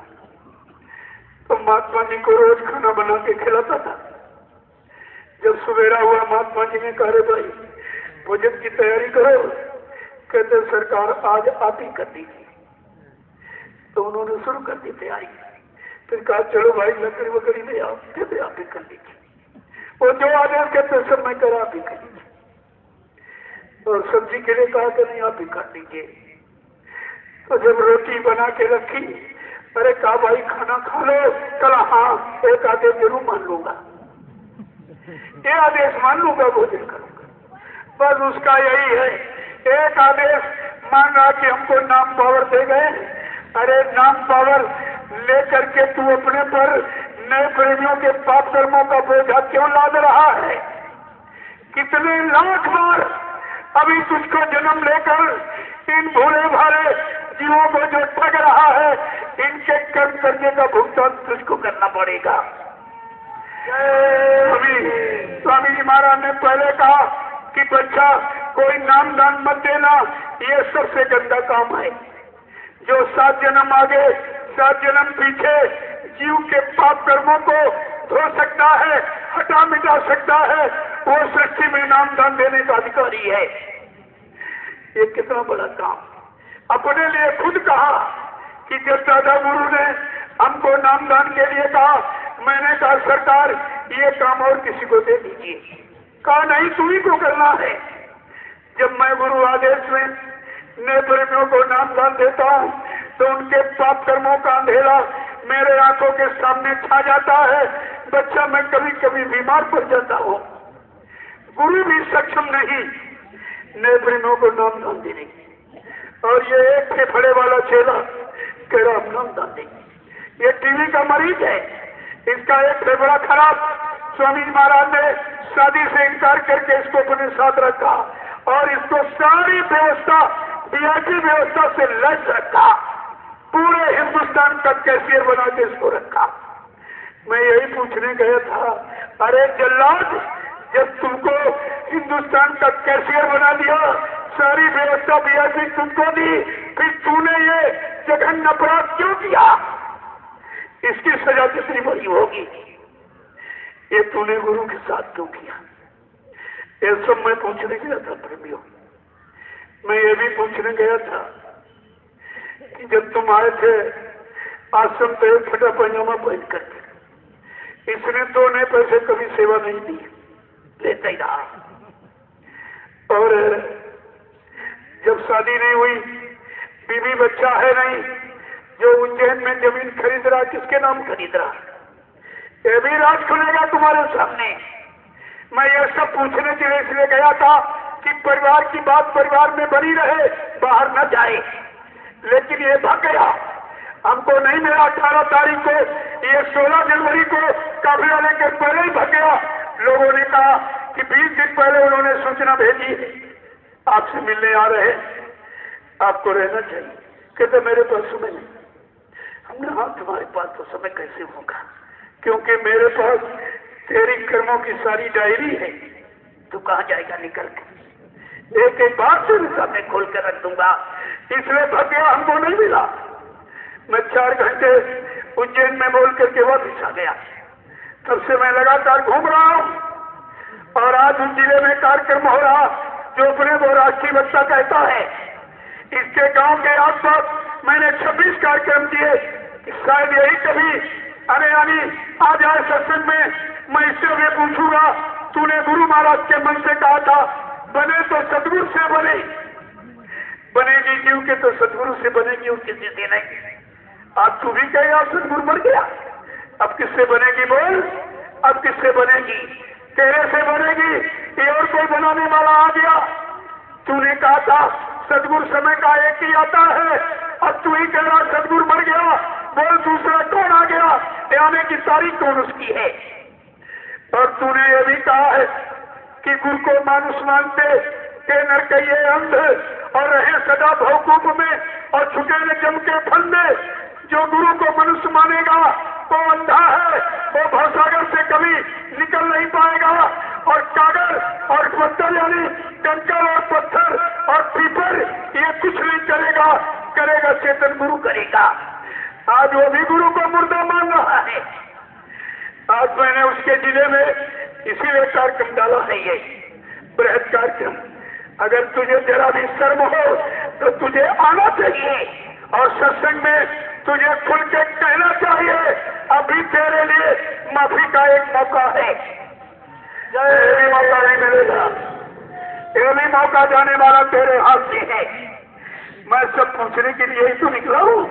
तो महात्मा जी को रोज खाना बना के खिलाता था। जब सवेरा हुआ महात्मा जी ने कहा भाई भोजन की तैयारी करो, कहते सरकार आज आप ही कर दीजिए। तो उन्होंने शुरू कर दी तैयारी। फिर कहा चलो भाई लकड़ी वकड़ी ले आओ, फिर आप ही कर लीजिए। वो जो आदेश कहते सब मैं करा आप ही कर लीजिए। और सब्जी के लिए कहा कि नहीं आप ही कर लीजिए। तो जब रोटी बना के रखी, अरे कहा भाई खाना खा लो, कल हाँ एक आदेश जरूर मान लूंगा, ये आदेश मान लूंगा, भोजन करूंगा। बस उसका यही है, एक आदेश मान रहा कि हमको नाम पावर दे गए। अरे नाम पावर लेकर के तू अपने पर नए प्रेमियों के पाप कर्मों का बोझा क्यों लाद रहा है? कितने लाख बार अभी तुझको जन्म लेकर इन भोले भाले जीवों को जो ठग रहा है, इनके कर्म करने का भुगतान तुझको करना पड़ेगा। स्वामी जी महाराज ने पहले कहा कि बच्चा कोई नाम दान मत देना, ये सबसे गंदा काम है। जो 7 जन्म आगे 7 जन्म पीछे जीव के पाप कर्मों को धो सकता है, हटा मिटा सकता है, वो सृष्टि में नाम दान देने का अधिकारी है। ये कितना बड़ा काम। अपने लिए खुद कहा कि जब दादा गुरु ने हमको नाम दान के लिए कहा, मैंने कहा सरकार ये काम और किसी को दे दीजिए। कहा नहीं तुम्ही को करना है। जब मैं गुरु आदेश में नए प्रेमियों को नाम दान देता हूँ तो उनके पाप कर्मों का अंधेरा मेरे आंखों के सामने छा जाता है। बच्चा मैं कभी कभी बीमार पड़ जाता हूँ। गुरु भी सक्षम नहीं नए प्रेमियों को नाम दान देने की। और ये एक फेफड़े वाला चेला कह रहा नाम दान देंगे। ये टीवी का मरीज है, इसका एक फेफड़ा खराब। स्वामी जी महाराज ने शादी से इनकार करके इसको अपने साथ रखा और इसको सारी व्यवस्था बीआरटी व्यवस्था से लैस रखा। पूरे हिंदुस्तान का कैशियर बना के इसको रखा। मैं यही पूछने गया था, अरे जल्लाद जब तुमको हिंदुस्तान का कैशियर बना दिया, सारी व्यवस्था बीआरटी तुमको दी, फिर तूने ये जघन्य अपराध क्यों किया? इसकी सजा कितनी बड़ी होगी? ये तूने गुरु के साथ क्यों किया? ये सब मैं पूछने गया था प्रेमियों। मैं ये भी पूछने गया था कि जब तुम आए थे आश्रम पे फटा पैजामा पहन करके, इसने 2 नए पैसे कभी सेवा नहीं दी, लेता ही रहा। और जब शादी नहीं हुई, बीवी बच्चा है नहीं, जो उज्जैन में जमीन खरीद रहा, किसके नाम खरीद रहा? ये भी राज खुलेगा तुम्हारे सामने। मैं ये सब पूछने के लिए इसलिए गया था कि परिवार की बात परिवार में बनी रहे, बाहर न जाए। लेकिन ये भाग गया, हमको नहीं मिला 18 तारीख को, ये 16 जनवरी को काफिला लेकर पहले ही भाग गया। लोगों ने कहा कि 20 दिन पहले उन्होंने सूचना भेजी आपसे मिलने आ रहे, आपको रहना चाहिए। कहते मेरे पास समय नहीं। हमने हाँ तुम्हारे पास तो समय कैसे होगा, क्योंकि मेरे पास तेरी कर्मों की सारी डायरी है। तू कहाँ जाएगा निकल के? एक एक बात से सामने खोल कर रख दूंगा। इसलिए भाग गया, हमको नहीं मिला। मैं 4 घंटे उज्जैन में बोल करके वापिस आ गया। तब से मैं लगातार घूम रहा हूँ और आज उस जिले में कार्यक्रम हो रहा जो अपने वो राष्ट्रीय वक्ता कहता है। इसके गांव के आसपास मैंने 26 कार्यक्रम किए। शायद यही कभी अरे यानी आ जाए सत्संग में। मैं इससे भी पूछूंगा, तूने गुरु महाराज के मन से कहा था बने तो सदगुरु से बने, बनेगी जीव के तो सदगुरु से बनेगी और किसी से नहीं। आज तू भी कहेगा सदगुरु मर गया, अब किससे बनेगी बोल? अब किससे बनेगी? तेरे से बनेगी ये और कोई बनाने वाला आ गया? तूने कहा था सदगुरु समय का एक ही आता है, अब तू ही कह रहा सदगुरु मर गया। बोल दूसरा कौन आ गया? आने की तारीख कौन उसकी है? और तूने ये भी कहा है कि गुरु को मानुष मानते, के नरकइये अंध और रहे सदा भवकूप में और छुटे न जम के फंदे। जो गुरु को मनुष्य मानेगा वो अंधा है, वो भवसागर से कभी निकल नहीं पाएगा। और कागज और पत्थर यानी कंकड़ और पत्थर और पीपर ये कुछ नहीं करेगा, करेगा चेतन गुरु करेगा। आज वो भी गुरु को मुर्दा मान रहा है। आज मैंने उसके जिले में इसीलिए कार्यक्रम डाला है, ये बृहद कार्यक्रम। अगर तुझे जरा भी शर्म हो तो तुझे आना चाहिए और सत्संग में तुझे खुल के कहना चाहिए अभी तेरे लिए माफी का एक मौका है। ये भी मौका नहीं मिलेगा, ये भी मौका जाने वाला तेरे हाथ में है। मैं सब पूछने के लिए ही तो निकला हूँ।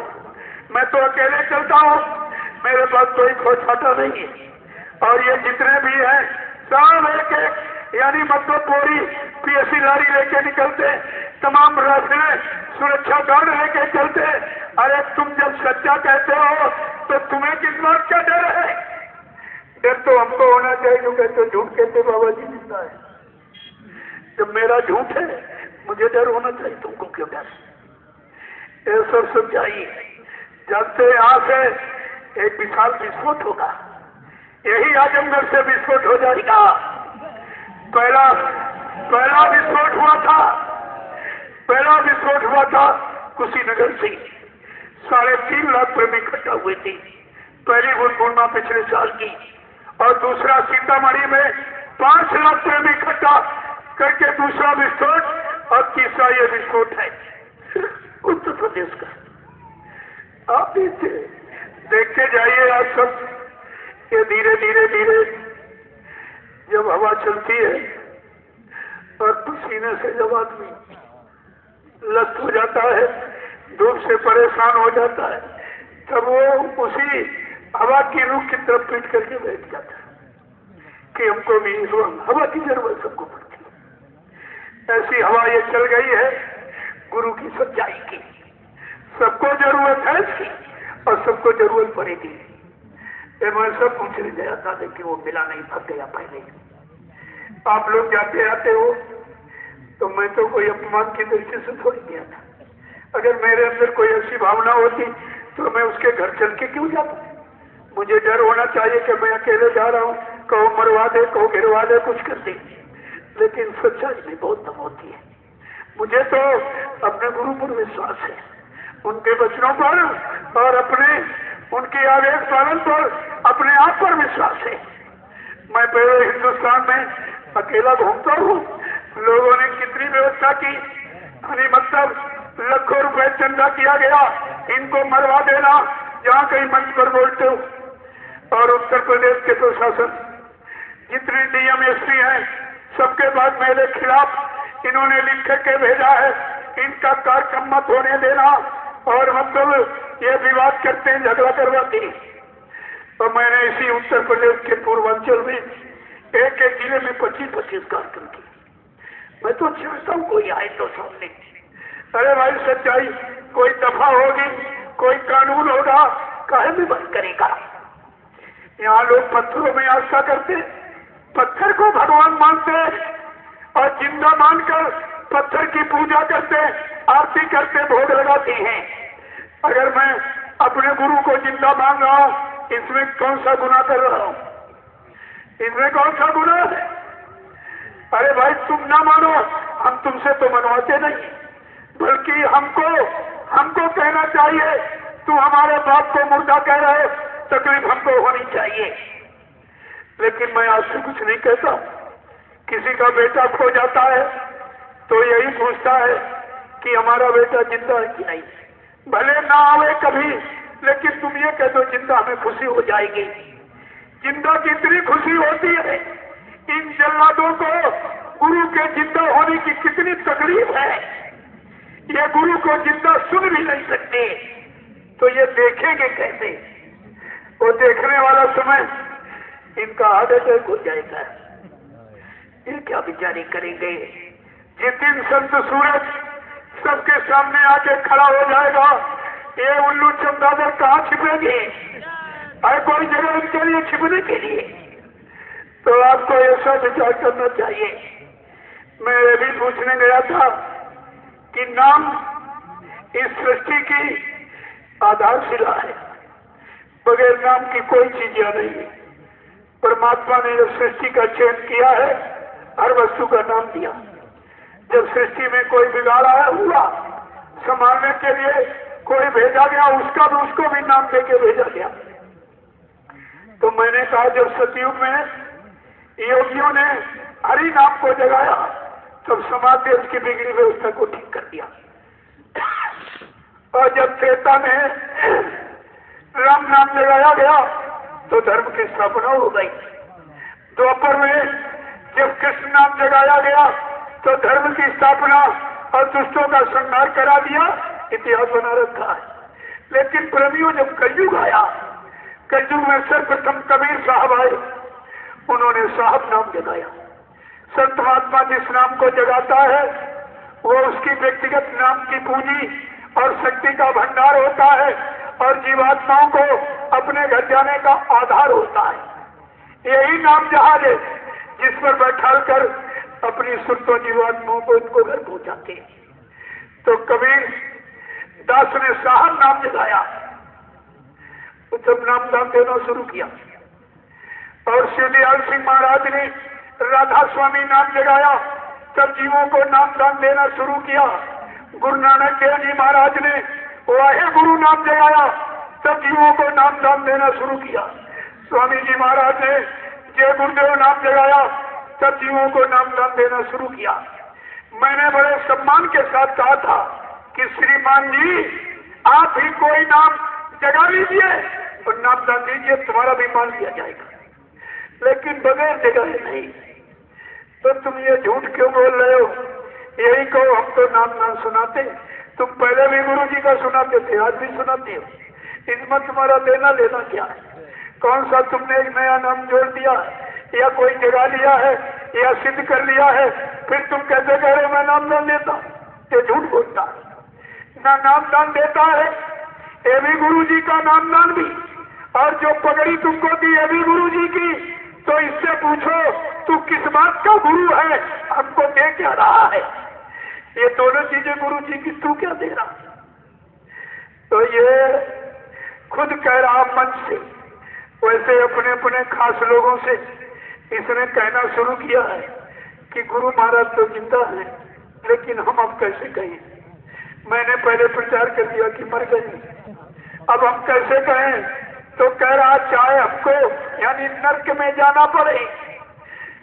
मैं तो अकेले चलता हूँ, मेरे पास कोई खोछाता नहीं है। और ये जितने भी हैं सब एक एक यानी मतलब पूरी पीएससी लारी लेके निकलते, तमाम रास्ते सुरक्षा गार्ड लेके चलते। अरे तुम जब सच्चा कहते हो तो तुम्हें किस बात का डर है? डर तो हमको होना चाहिए जो कहते झूठ कहते बाबा जी जिंदा है। जब मेरा झूठ है मुझे डर होना चाहिए, तुमको क्यों डर? ये सब सच्चाई जब से यहाँ से एक विशाल विस्फोट होगा, यही आजमगढ़ से विस्फोट हो जाएगा। पहला विस्फोट हुआ था कुशीनगर से 3.5 लाख प्रेमी इकट्ठा हुए थे। पहली पूर्णिमा पिछले साल की, और दूसरा सीतामढ़ी में 5 लाख प्रेमी इकट्ठा करके दूसरा विस्फोट, और तीसरा ये विस्फोट है उत्तर प्रदेश का। आप देखते जाइए आप सब, ये धीरे धीरे जब हवा चलती है और पसीने से जब आदमी लस्त हो जाता है, धूप से परेशान हो जाता है, तब वो उसी हवा की रुख की तरफ पीट करके बैठ जाता है कि हमको भी हवा की जरूरत सबको पड़ती है। ऐसी हवा ये चल गई है गुरु की सच्चाई की। सबको जरूरत है इसकी और सबको जरूरत पड़ेगी। ये मैं सब पूछने गया था लेकिन वो मिला नहीं, फंस गया पहले। आप लोग जाते आते हो तो मैं तो कोई अपमान की दृष्टि से थोड़ी गया था। अगर मेरे अंदर कोई ऐसी भावना होती तो मैं उसके घर चल के क्यों जाता? मुझे डर होना चाहिए कि मैं अकेले जा रहा हूँ, कहो मरवा दे, कहो गिरवा दे, कुछ कर दे। लेकिन सच्चाई में बहुत दम होती है। मुझे तो अपने गुरु पर विश्वास है, उनके वचनों पर और अपने उनके आदेश पालन पर अपने आप पर विश्वास है। मैं पूरे हिंदुस्तान में अकेला घूमता हूँ। लोगों ने कितनी व्यवस्था की, मतलब लाखों रुपए चंदा किया गया इनको मरवा देना, जहाँ कहीं मंच पर बोलते हो। और उत्तर प्रदेश के प्रशासन जितने डीएम एसपी हैं सबके बाद मेरे खिलाफ इन्होंने लिख करके भेजा है, इनका कार्यक्रम मत होने देना, और मतलब ये विवाद करते हैं, झगड़ा करवाते हैं। तो मैंने इसी उत्तर प्रदेश के पूर्वांचल में एक जिले में 25-25 कार्यक्रम किए। मैं तो चाहता हूँ कोई आए तो सामने। अरे भाई सच्चाई, कोई दफा होगी, कोई कानून होगा, काहे में बंद करेगा? यहाँ लोग पत्थरों में आस्था करते, पत्थर को भगवान मानते और जिंदा मानकर पत्थर की पूजा करते, आरती करते, भोग लगाते हैं। अगर मैं अपने गुरु को जिंदा मान रहा हूँ, इसमें कौन सा गुनाह कर रहा हूँ? इसमें कौन सा गुनाह है? अरे भाई तुम ना मानो, हम तुमसे तो मनवाते नहीं, बल्कि हमको कहना चाहिए तुम हमारे बाप को मुर्दा कह रहे हो, तकलीफ हमको होनी चाहिए। लेकिन मैं आपसे कुछ नहीं कहता। किसी का बेटा खो जाता है तो यही पूछता है कि हमारा बेटा जिंदा है कि नहीं। भले ना आवे कभी, लेकिन तुम ये कह दो जिंदा, हमें खुशी हो जाएगी। जिंदा कितनी खुशी होती है। इन जल्लादों को गुरु के जिंदा होने की कितनी तकलीफ है। ये गुरु को जिंदा सुन भी नहीं सकते, तो ये देखेंगे कैसे? वो देखने वाला समय इनका हार्ट अटैक हो जाएगा। ये क्या विचारी करेंगे? जिस दिन संत सूरज सबके सामने आके खड़ा हो जाएगा, ये उल्लू चमगादड़ कहाँ छिपेंगे? और कोई जगह इनके लिए छिपने के लिए? तो आपको ऐसा विचार करना चाहिए। मैं ये भी पूछने गया था कि नाम इस सृष्टि की आधारशिला है। बगैर नाम की कोई चीज यहाँ नहीं है। परमात्मा ने जो सृष्टि का चयन किया है, हर वस्तु का नाम दिया। जब सृष्टि में कोई बिगाड़ आया हुआ, संभालने के लिए कोई भेजा गया, उसको भी नाम देके भेजा गया। तो मैंने कहा जब सतयुग में योगियों ने हरि नाम को जगाया, तब समाज देश की बिगड़ी व्यवस्था को ठीक कर दिया। और जब त्रेता में राम नाम जगाया गया, तो धर्म की स्थापना हो गई। द्वापर में जब कृष्ण नाम जगाया गया, तो धर्म की स्थापना और दुष्टों का संहार करा दिया, इतिहास बना रखा है। लेकिन प्रेमियों जब कलयुग आया, कलयुग में सर्वप्रथम कबीर साहब आए, उन्होंने साहब नाम जगाया। संत महात्मा जिस नाम को जगाता है, वो उसकी व्यक्तिगत नाम की पूंजी और शक्ति का भंडार होता है, और जीवात्माओं को अपने घर जाने का आधार होता है। यही नाम जहाज है जिस पर बैठाल कर अपनी सुरतों जीवात्माओं को इनको घर पहुंचाते। तो कबीर दास ने साहब नाम जगाया, जब नामदान देना शुरू किया। और शिवदयाल सिंह महाराज ने राधा स्वामी नाम जगाया, तब जीवों को नामदान देना शुरू किया। गुरु नानक देव जी महाराज ने वाहे गुरु नाम जगाया, तब जीवों को नामदान देना शुरू किया। स्वामी जी महाराज ने जय गुरुदेव नाम जगाया, तब जीवों को नामदान देना शुरू किया। मैंने बड़े सम्मान के साथ कहा था कि श्रीमान जी आप ही कोई नाम जगा लीजिए और नामदान दीजिए, तुम्हारा भी मान लिया जाएगा। लेकिन बगैर जगाए नहीं। तो तुम ये झूठ क्यों बोल रहे हो? यही कहो हम तो नाम सुनाते। तुम पहले भी गुरु जी का सुनाते थे, आज भी सुनाते हो। इसमें तुम्हारा लेना लेना क्या है? कौन सा तुमने एक नया नाम जोड़ दिया या कोई जगा लिया है या सिद्ध कर लिया है? फिर तुम कैसे कह रहे हो मैं नामदान देता? ये झूठ बोलता है। ना नामदान देता है, ये भी गुरु जी का नामदान भी। और जो पगड़ी तुमको दी ये भी गुरु जी की। तो इससे पूछो तू किस बात का गुरु है, हमको दे क्या रहा है? ये दोनों चीजें गुरु जी की, तू क्या दे रहा? तो ये खुद कह रहा मन से, वैसे अपने अपने खास लोगों से इसने कहना शुरू किया है कि गुरु महाराज तो जिंदा है, लेकिन हम अब कैसे कहें? मैंने पहले प्रचार कर दिया कि मर गए, अब हम कैसे कहें? तो कह रहा चाहे हमको यानी नर्क में जाना पड़े,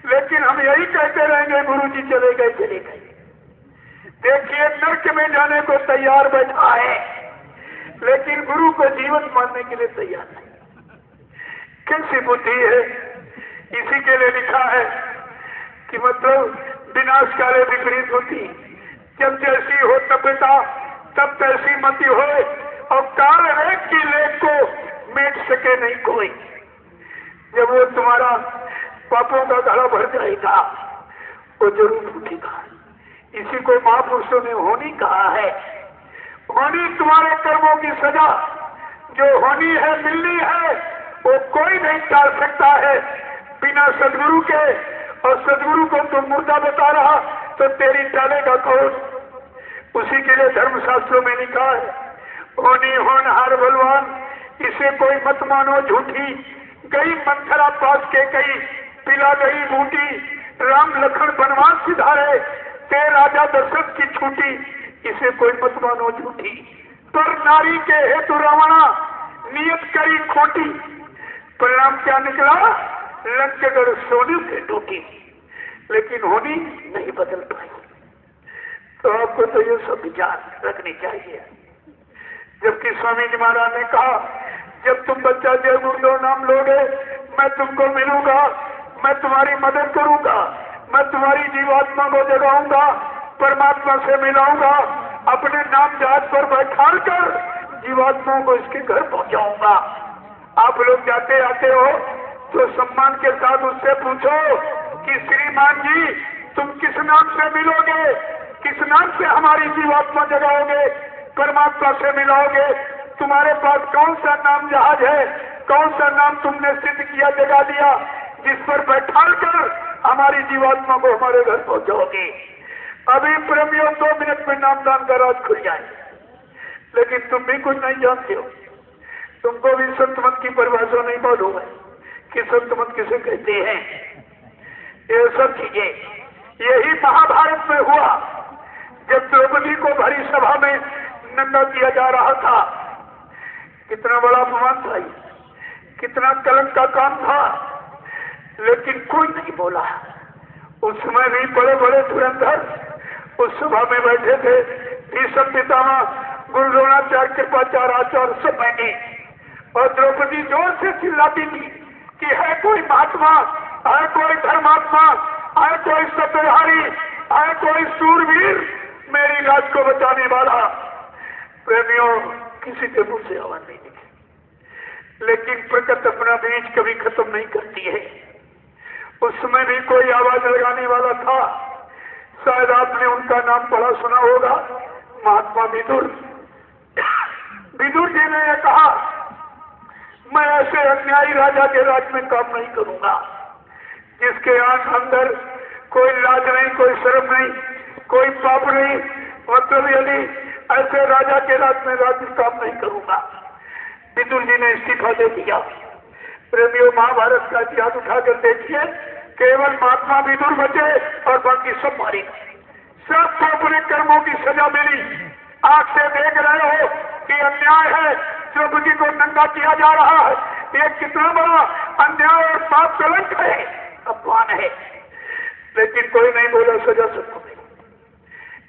लेकिन हम यही कहते रहेंगे गुरु जी चले गए चले गए। देखिए नर्क में जाने को तैयार बैठा है, लेकिन गुरु को जीवन मानने के लिए तैयार नहीं। कैसी बुद्धि है? इसी के लिए लिखा है कि मतलब विनाश काले विपरीत होती, जब जैसी हो तपता तब तैसी मति हो, और काल रेख की लेख को मेट सके नहीं कोई। जब वो तुम्हारा पापों का घड़ा भर जाएगा, वो जरूर उठेगा। इसी को महापुरुषों ने होनी कहा है। होनी तुम्हारे कर्मों की सजा, जो होनी है मिलनी है, वो कोई नहीं टाल सकता है बिना सदगुरु के। और सदगुरु को तुम मुर्दा बता रहा तो तेरी टालेगा कौन? उसी के लिए धर्मशास्त्रों में लिखा है होनी होनहार बलवान, इसे कोई मत मानो झूठी। गई मंथरा पास के कई, पिला गई बूटी। राम लखन बनवास सिधारे, ते राजा दशरथ की छूटी। इसे कोई मत मानो झूठी। पर नारी के हेतु रावणा, नियत करी खोटी। परिणाम क्या निकला? लंकगढ़ सोने से टूटी। लेकिन होनी नहीं बदल पाई। तो आपको तो ये सब विचार रखनी चाहिए। जबकि स्वामी जी महाराज ने कहा जब तुम बच्चा जय गुरुदेव नाम लोगे, मैं तुमको मिलूंगा, मैं तुम्हारी मदद करूंगा, मैं तुम्हारी जीवात्मा को जगाऊंगा, परमात्मा से मिलाऊंगा, अपने नाम जहाज पर बैठाल कर जीवात्माओं को इसके घर पहुंचाऊंगा। आप लोग जाते आते हो तो सम्मान के साथ उससे पूछो कि श्रीमान जी तुम किस नाम से मिलोगे, किस नाम से हमारी जीवात्मा जगाओगे, परमात्मा से मिलाओगे? तुम्हारे पास कौन सा नाम जहाज है, कौन सा नाम तुमने सिद्ध किया, जगा दिया, जिस पर बैठाल कर हमारी जीवात्मा को हमारे घर पहुंचाओगे। अभी प्रेमियों 2 मिनट में नामदान का राज खुल जाए, लेकिन तुम भी कुछ नहीं जानते हो। तुमको भी संत मत की परिभाषा नहीं मालूम है कि संत मत किसे कहते हैं। ये सब चीजें यही महाभारत में हुआ, जब द्रौपदी को भरी सभा में नंगा किया जा रहा था। कितना बड़ा अपमान था, कितना कलंक का काम था, लेकिन कोई नहीं बोला। उस समय भी बड़े बड़े धुरंधर उस सभा में बैठे थे। भीष्म पितामह, गुरु द्रोणाचार्य, कृपाचार्य, आचार्य सब बैठे, और द्रौपदी जोर से चिल्लाती थी कि है कोई महात्मा, है कोई धर्मात्मा, है कोई सत्यधारी, है कोई सूरवीर मेरी लाज को बचाने वाला। प्रेमियों, किसी के मुंह से आवाज नहीं निकली, लेकिन प्रकृति अपना बीज कभी खत्म नहीं करती है। उस समय भी कोई आवाज लगाने वाला था। शायद आपने उनका नाम पढ़ा सुना होगा, महात्मा विदुर। विदुर जी ने कहा, मैं ऐसे अन्यायी राजा के राज में काम नहीं करूंगा जिसके आंख अंदर कोई लाज नहीं, कोई शर्म नहीं, कोई पाप नहीं। मतलब यदि ऐसे राजा के राज में राज में काम नहीं करूंगा। विदुर जी ने इस्तीफा दे दिया। प्रेमियों, महाभारत का इतिहास उठाकर देखिए, केवल महात्मा विदुर बचे और बाकी सब मारे। सबको अपने कर्मों की सजा मिली। आंख से देख रहे हो कि अन्याय है, द्रौपदी को नंगा किया जा रहा है। ये कितना बड़ा अन्याय और पाप कलंक है, अपमान है, लेकिन कोई नहीं बोला। सजा सबको मिली।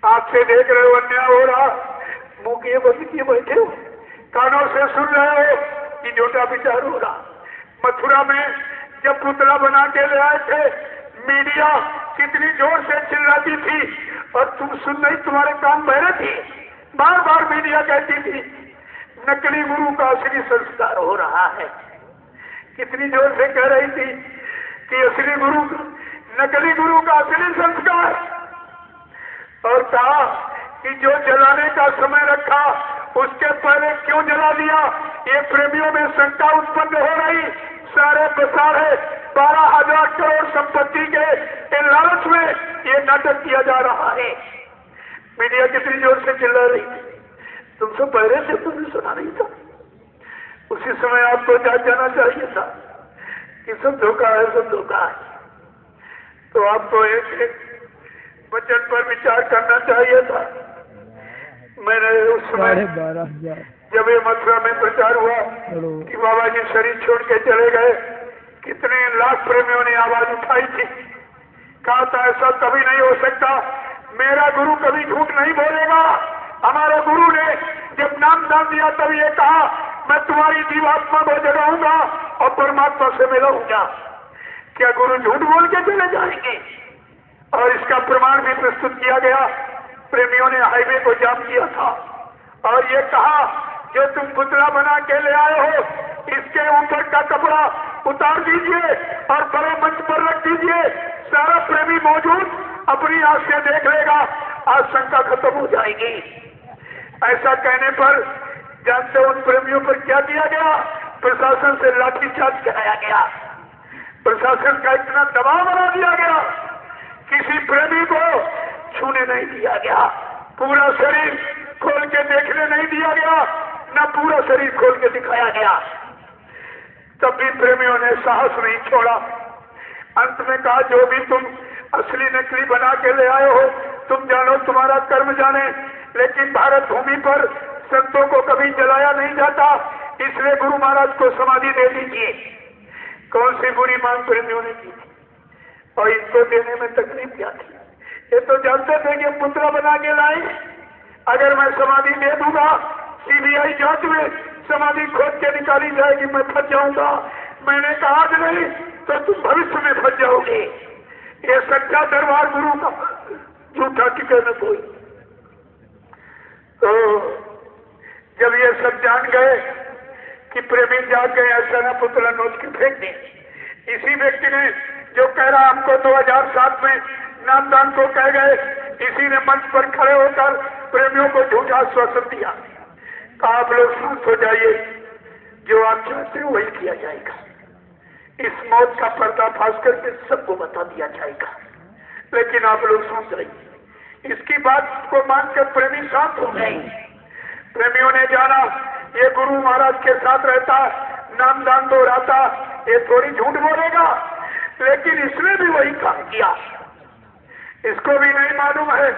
आंख से देख रहे हो अन्याय हो रहा, मुंह किए बंद किए बैठे हो, कानों से सुन रहे हो कि झूठा विचार हो रहा। मथुरा में जब पुतला बना के ले आए थे, मीडिया कितनी जोर से चिल्लाती थी और तुम सुन नहीं, तुम्हारे कान बहरे थे। बार बार मीडिया कहती थी नकली गुरु का असली संस्कार हो रहा है। कितनी जोर से कह रही थी कि असली गुरु, नकली गुरु का असली संस्कार। और कहा कि जो जलाने का समय रखा उसके पहले क्यों जला दिया। ये प्रेमियों में शंका उत्पन्न हो रही। सारे बसारे 12,000 करोड़ संपत्ति के लालच में ये नाटक किया जा रहा है। मीडिया कितनी जोर से चिल्ला रही थी, तुम सब पहले से तुमने सुना नहीं था। उसी समय आपको जान जाना चाहिए था कि सब धोखा है, सब धोखा है। तो आपको एक वचन पर विचार करना चाहिए था। मैंने उस समय जब ये मथुरा में प्रचार हुआ कि बाबा जी शरीर छोड़ के चले गए, कितने लाख प्रेमियों ने आवाज उठाई थी। कहा था ऐसा कभी नहीं हो सकता, मेरा गुरु कभी झूठ नहीं बोलेगा। हमारे गुरु ने जब नाम दान दिया तब ये कहा, मैं तुम्हारी जीवात्मा को जगाऊंगा और परमात्मा से मिलाऊंगा। क्या गुरु झूठ बोल के चले जाएंगे? और इसका प्रमाण भी प्रस्तुत किया गया। प्रेमियों ने हाईवे को जाम किया था और ये कहा, जो तुम पुतला बना के ले आए हो इसके ऊपर का कपड़ा उतार दीजिए और बड़े मंच पर रख दीजिए। सारा प्रेमी मौजूद अपनी आंख से देख लेगा, आज शंका खत्म हो जाएगी। ऐसा कहने पर जानते उन प्रेमियों पर क्या किया गया? प्रशासन से लाठीचार्ज कराया गया। प्रशासन का इतना दबाव बना दिया गया, किसी प्रेमी को छूने नहीं दिया गया, पूरा शरीर खोल के देखने नहीं दिया गया, न पूरा शरीर खोल के दिखाया गया। तब भी प्रेमियों ने साहस नहीं छोड़ा। अंत में कहा, जो भी तुम असली नकली बना के ले आए हो तुम जानो, तुम्हारा कर्म जाने, लेकिन भारत भूमि पर संतों को कभी जलाया नहीं जाता, इसलिए गुरु महाराज को समाधि दे दीजिए। कौन सी बुरी मांग प्रेमियों ने की थी और इनको देने में तकलीफ क्या थी? ये तो जानते थे कि पुतला बना के लाए, अगर मैं समाधि दे दूंगा सीबीआई जांच में समाधि खोद के निकाली जाएगी, मैं फंस जाऊंगा। मैंने कहा आज नहीं तो तुम भविष्य में फंस जाओगे। ये सच्चा दरबार गुरु का, झूठा टिके न कोई। तो जब ये सब जान गए कि प्रेमी जाग गए, ऐसा न पुतला नोच के फेंक दे। इसी व्यक्ति ने जो कह रहा हमको 2007 में नामदान को कह गए, इसी ने मंच पर खड़े होकर प्रेमियों को झूठा आश्वासन दिया। कहा, आप लोग शांत हो जाइए, जो आप चाहते हो वही किया जाएगा। इस मौत का पर्दाफाश करके सबको बता दिया जाएगा। लेकिन आप लोग सोच रहे, इसकी बात को मानकर प्रेमी शांत हो गए। प्रेमियों ने जाना ये गुरु महाराज के साथ रहता, नामदान दोहराता, ये थोड़ी झूठ बोलेगा, लेकिन इसने भी वही काम किया। इसको भी नहीं मालूम है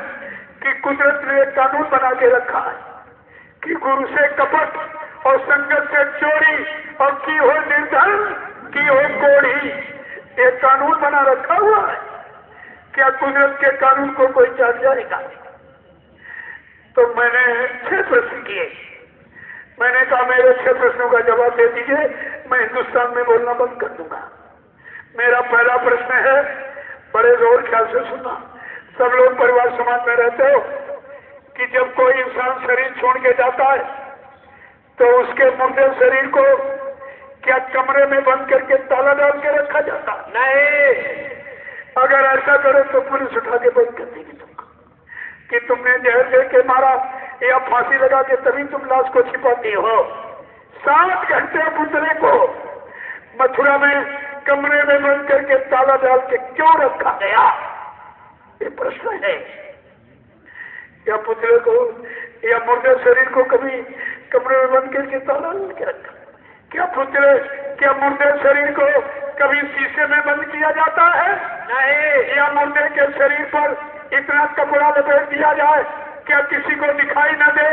कि कुदरत ने एक कानून बना के रखा है कि गुरु से कपट और संगत से चोरी और की हो निर्धन की हो कोढ़ी, एक कानून बना रखा हुआ है। क्या कुदरत के कानून को कोई जान जाएगा? तो मैंने 6 प्रश्न किए। मैंने कहा मेरे 6 प्रश्नों का जवाब दे दीजिए, मैं हिंदुस्तान में बोलना बंद कर दूंगा। मेरा पहला प्रश्न है, बड़े जोर ख्याल से सुनना, सब लोग परिवार समाज में रहते हो कि जब कोई इंसान शरीर छोड़ के जाता है तो उसके मुर्दे शरीर को क्या कमरे में बंद करके ताला डाल के रखा जाता? नहीं। अगर ऐसा करो तो पुलिस उठा के बंद कर देगी तुमको कि तुमने जहर दे के मारा या फांसी लगा के तभी तुम लाश को छिपाती हो। 7 घंटे पुतले को मथुरा में कमरे में बंद करके ताला डाल के क्यों रखा गया? ये प्रश्न है। या पुतले को या मुर्दे शरीर को कभी कमरे में बंद करके ताला डाल के रखा? क्या मुर्दे शरीर को कभी शीशे में बंद किया जाता है? नहीं। या मुर्दे के शरीर पर इतना कपड़ा लपेट दिया जाए क्या किसी को दिखाई न दे?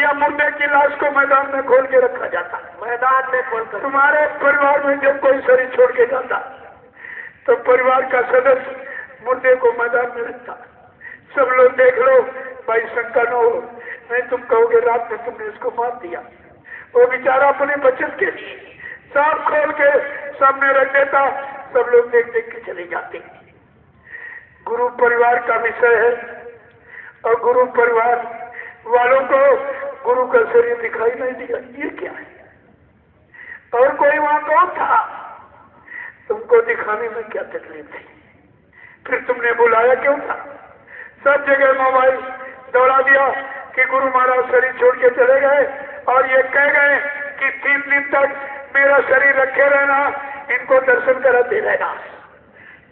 या मुर्दे की लाश को मैदान में खोल के रखा जाता? मैदान में खोल कर। तुम्हारे परिवार में जब कोई शरीर छोड़ के जाता तो परिवार का सदस्य मुर्दे को मैदान में रखता। सब लोग देख लो, भाई शंका न हो, नहीं तुम कहोगे रात में तुमने इसको मार दिया। वो बेचारा अपने बचत के लिए सांप खोल के सामने रख देता, सब लोग देख देख के चले जाते। गुरु परिवार का विषय है और गुरु परिवार वालों को गुरु का शरीर दिखाई नहीं दिया। ये क्या है? और कोई वहां कौन था? तुमको दिखाने में क्या तकलीफ थी? फिर तुमने बुलाया क्यों था? सब जगह मोबाइल दौड़ा दिया कि गुरु महाराज शरीर छोड़ के चले गए और ये कह गए कि 3 दिन तक मेरा शरीर रखे रहना, इनको दर्शन कराते रहना।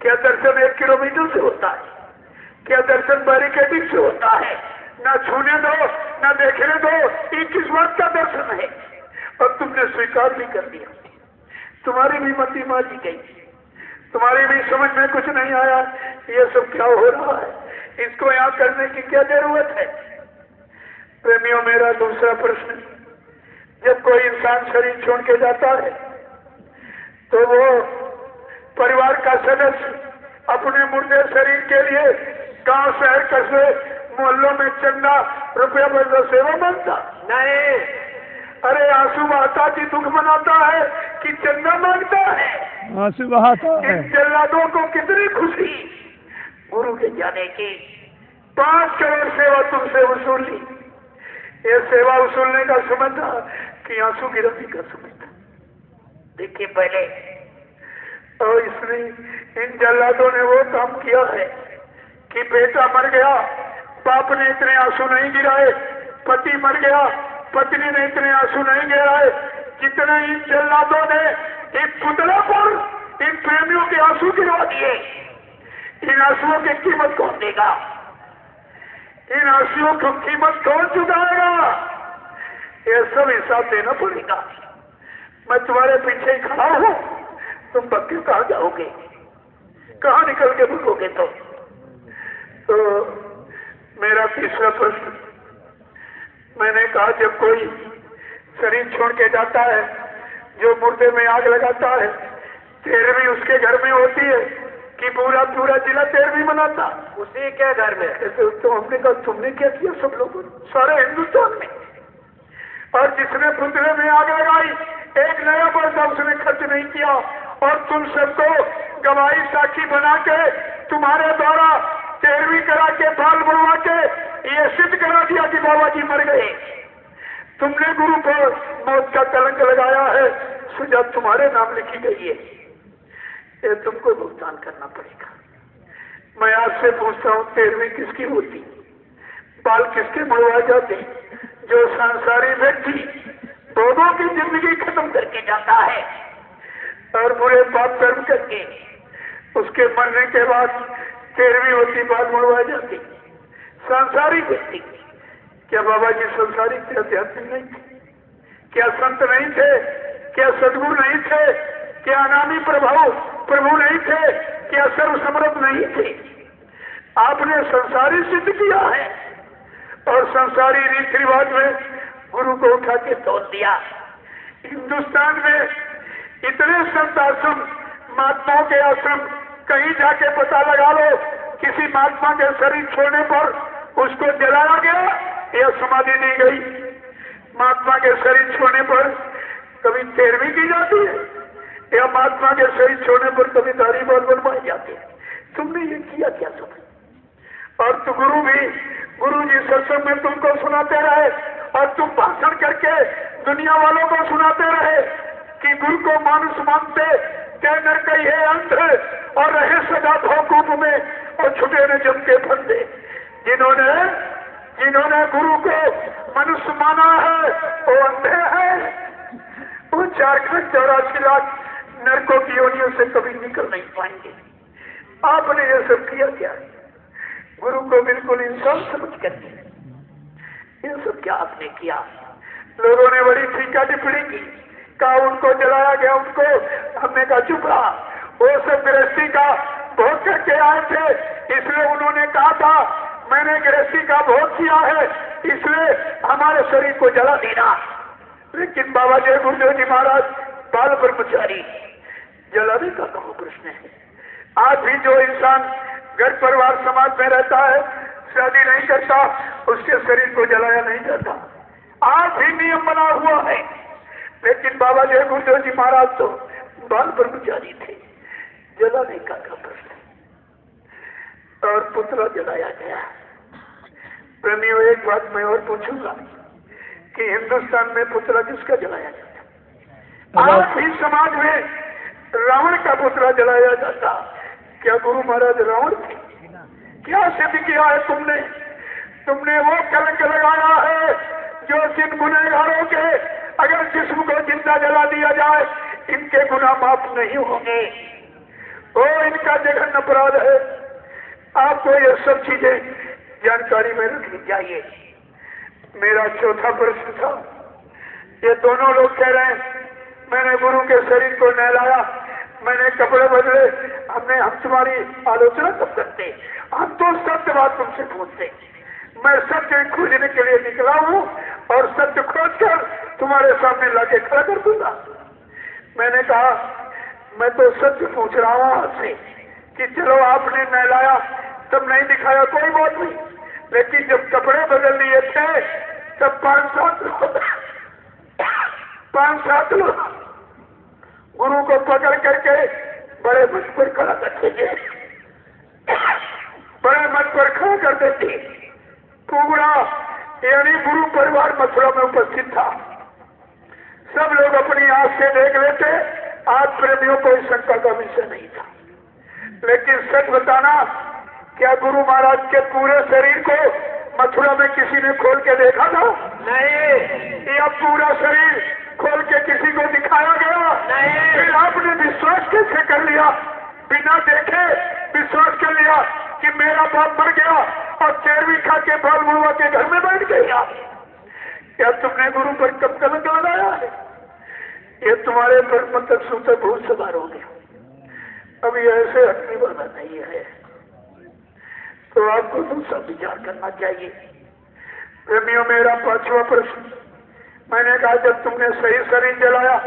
क्या दर्शन 1 किलोमीटर से होता है? क्या दर्शन बैरिकेडिंग से होता है? ना छूने दो ना देखने दो, ये किस बात का दर्शन है? और तुमने स्वीकार भी कर दिया। तुम्हारी भी मति मारी गई, तुम्हारी भी समझ में कुछ नहीं आया ये सब क्या हो रहा है, इसको यहाँ करने की क्या जरूरत है? प्रेमियों, मेरा दूसरा प्रश्न, जब कोई इंसान शरीर छोड़ के जाता है तो वो परिवार का सदस्य अपने मुर्दे शरीर के लिए गांव शहर कस्बे मोहल्लों में चंदा रुपया पैसा सेवा मांगता? नहीं। अरे आंसू बहाता कि दुख मनाता है कि चंदा मांगता है? आंसू बहाता है। इन जल्लादों को कितनी खुशी गुरु के जाने की। 5 करोड़ सेवा तुमसे वसूल ली। ये सेवा वसूलने का समय था कि आंसू गिराने का समय था? देखिए पहले, और इसने इन जल्लादों ने वो काम किया है कि बेटा मर गया, बाप ने इतने आंसू नहीं गिराए, पति मर गया, पत्नी ने इतने आंसू नहीं गिराए जितने इन जल्लादों ने एक पुतला पर इन प्रेमियों के आंसू गिरा दिए। इन आंसुओं की कीमत कौन देगा? इन आंसुओं की कीमत कौन चुकाएगा? ये सब हिसाब देना पड़ेगा। मैं तुम्हारे पीछे ही खड़ा हूं, तुम पक्के कहाँ जाओगे? कहाँ निकल के भगोगे? तो मेरा तीसरा प्रश्न, मैंने कहा जब कोई शरीर छोड़ के जाता है, जो मुर्दे में आग लगाता है, तेरहवीं उसके घर में होती है कि पूरा जिला 13वीं मनाता? उसी के घर में। तो हमने कहा तुमने क्या किया? सब लोगों सारे हिंदुस्तान में। और जिसने पुतले में आग लगाई, 1 नया पैसा उसने खर्च नहीं किया और तुम सबको गवाही साक्षी बना के तुम्हारे द्वारा 13वीं करा के बाल बढ़वा के ये सिद्ध करा दिया कि बाबा जी मर गए। तुमने गुरु पर मौत का कलंक लगाया है, सजा तुम्हारे नाम लिखी गई है, ये तुमको भुगतान करना पड़ेगा। मैं आपसे पूछता हूँ 13वीं किसकी होती? बाल किसके बढ़वाए जाते? जो सांसारिक व्यक्ति दोनों की जिंदगी खत्म करके जाता है। और बुरे पाप कर्म करके उसके मरने के बाद 13वीं होती बात मुड़वा जाती। सांसारिक व्यक्ति, क्या बाबा जी सांसारिक थे, आध्यात्मिक नहीं थे? क्या संत नहीं थे? क्या सदगुरु नहीं थे? क्या अनामी प्रभु नहीं थे? क्या सर्व समर्थ नहीं थे? आपने संसारी सिद्ध किया है और संसारी रीति रिवाज में गुरु को उठा के तोड़ दिया। हिंदुस्तान में इतने संत आश्रम, महात्माओं के आश्रम, कहीं जाके पता लगा लो किसी महात्मा के शरीर छोड़ने पर उसको जलाया गया या समाधि दी गई। महात्मा के शरीर छोड़ने पर कभी 13वीं की जाती है या महात्मा के शरीर छोड़ने पर कभी दाढ़ी बाल बनवाई जाती है। तुमने ये किया क्या सब? और तो गुरु जी सत्संग में तुमको सुनाते रहे और तुम भाषण करके दुनिया वालों को सुनाते रहे कि गुरु को मानुष मानते क्या नर कही है अंध और रहे सदा भवकूप में और छुटे न जम के फंदे। जिन्होंने गुरु को मनुष्य माना है वो अंधे हैं। वो 484 लाख नरकों की योनियों से कभी निकल नहीं पाएंगे। आपने ये सब किया क्या? गुरु को बिल्कुल इंसान समझ कर ये सब क्या आपने किया? लोगों ने बड़ी टीका टिप्पणी की, कहा उनको जलाया गया, उनको हमने कहा चुप रहा। वो सब गृहस्थी का भोग करके आए थे, इसलिए उन्होंने कहा था मैंने गृहस्थी का भोग किया है इसलिए हमारे शरीर को जला देना। लेकिन बाबा जय गुरुदेव जी महाराज बाल ब्रह्मचारी, जलाने का कहाँ प्रश्न है? आज भी जो इंसान घर परिवार समाज में रहता है, शादी नहीं करता, उसके शरीर को जलाया नहीं जाता। आज भी नियम बना हुआ है। लेकिन बाबा जय गुरुदेव जी महाराज तो बाल ब्रह्मचारी थे, जलाने का प्रश्न है। और पुतला जलाया गया। प्रेमियों, एक बात मैं और पूछूंगा कि हिंदुस्तान में पुतला किसका जलाया जाता? आज भी समाज में रावण का पुतला जलाया जाता। क्या गुरु महाराज रावण थे? क्या सिद्ध किया है तुमने वो कलंक लगाया है जो जिन गुनहगारों के अगर जिस्म को जिंदा जला दिया जाए इनके गुनाह माफ नहीं होंगे। वो इनका जघन्य अपराध है। आपको ये सब चीजें जानकारी में रखनी चाहिए। मेरा चौथा प्रश्न था, ये दोनों लोग कह रहे हैं मैंने गुरु के शरीर को नहलाया, मैंने कपड़े बदले, हम तुम्हारी आलोचना कब करते? हम तो सत्य बात तुमसे पूछते। मैं सत्य खोजने के लिए निकला हूँ और सत्य खोज कर तुम्हारे सामने लाके खड़ा कर दूंगा। मैंने कहा मैं तो सत्य पूछ रहा हूँ आपसे कि चलो आपने नहलाया तब नहीं दिखाया, कोई बात नहीं, लेकिन जब कपड़े बदल लिए थे तब 5-7 लोग गुरु को पकड़ करके बड़े मंच पर खड़ा करते थे, बड़े मंच पर खड़ा कर देते। पूरा यानी गुरु परिवार मथुरा में उपस्थित था। सब लोग अपनी आंख से देख लेते। आज प्रेमियों को इस शंका का विषय नहीं था। लेकिन सच बताना, क्या गुरु महाराज के पूरे शरीर को मथुरा में किसी ने खोल के देखा था? नहीं। या पूरा शरीर खोल के किसी को दिखाया गया? नहीं। फिर आपने विश्वास कैसे कर लिया? बिना देखे विश्वास कर लिया कि मेरा बाप मर गया और 13वीं खा के बाल मुड़वा के घर में बैठ गया। क्या तुमने गुरु पर कब कलंक लगाया है? ये तुम्हारे पर मतलब सूत्र भूत सवार हो गया। अब ये ऐसे हटने वाला नहीं है, तो आपको दूसरा विचार करना चाहिए। प्रेमियों, मेरा 5वां प्रश्न, मैंने कहा जब तुमने सही शरीर जलाया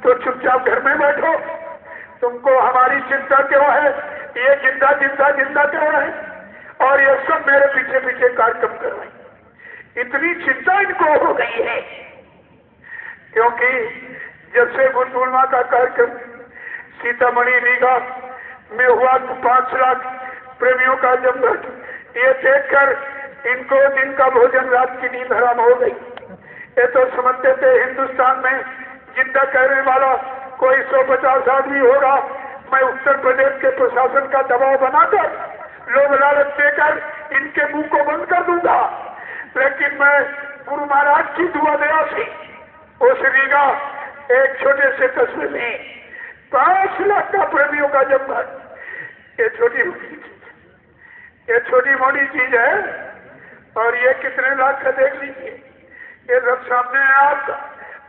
तो चुपचाप घर में बैठो। तुमको हमारी चिंता क्यों है? ये जिंदा क्यों है? और ये सब मेरे पीछे पीछे कार्यक्रम कर रहे हैं। इतनी चिंता इनको हो गई है क्योंकि जब से गुरु पूर्णिमा का कार्यक्रम सीतामढ़ी रीगा में हुआ तो 5 लाख प्रेमियों का जमघट, ये देखकर इनको दिन का भोजन, रात की नींद हराम हो गई। ये तो समझते थे हिंदुस्तान में जिंदा कहने वाला कोई 150 आदमी होगा। मैं उत्तर प्रदेश के प्रशासन का दबाव बनाकर लोग लालच देकर इनके मुंह को बंद कर दूंगा। लेकिन मैं गुरु महाराज की दुआ दया से उस रीगा एक छोटे से कस्बे में 5 5 लाख का प्रेमियों का जमघट, ये छोटी मोटी चीज है, ये छोटी मोटी चीज है। और ये कितने लाख का देख लीजिए, ये सब सामने है आपका।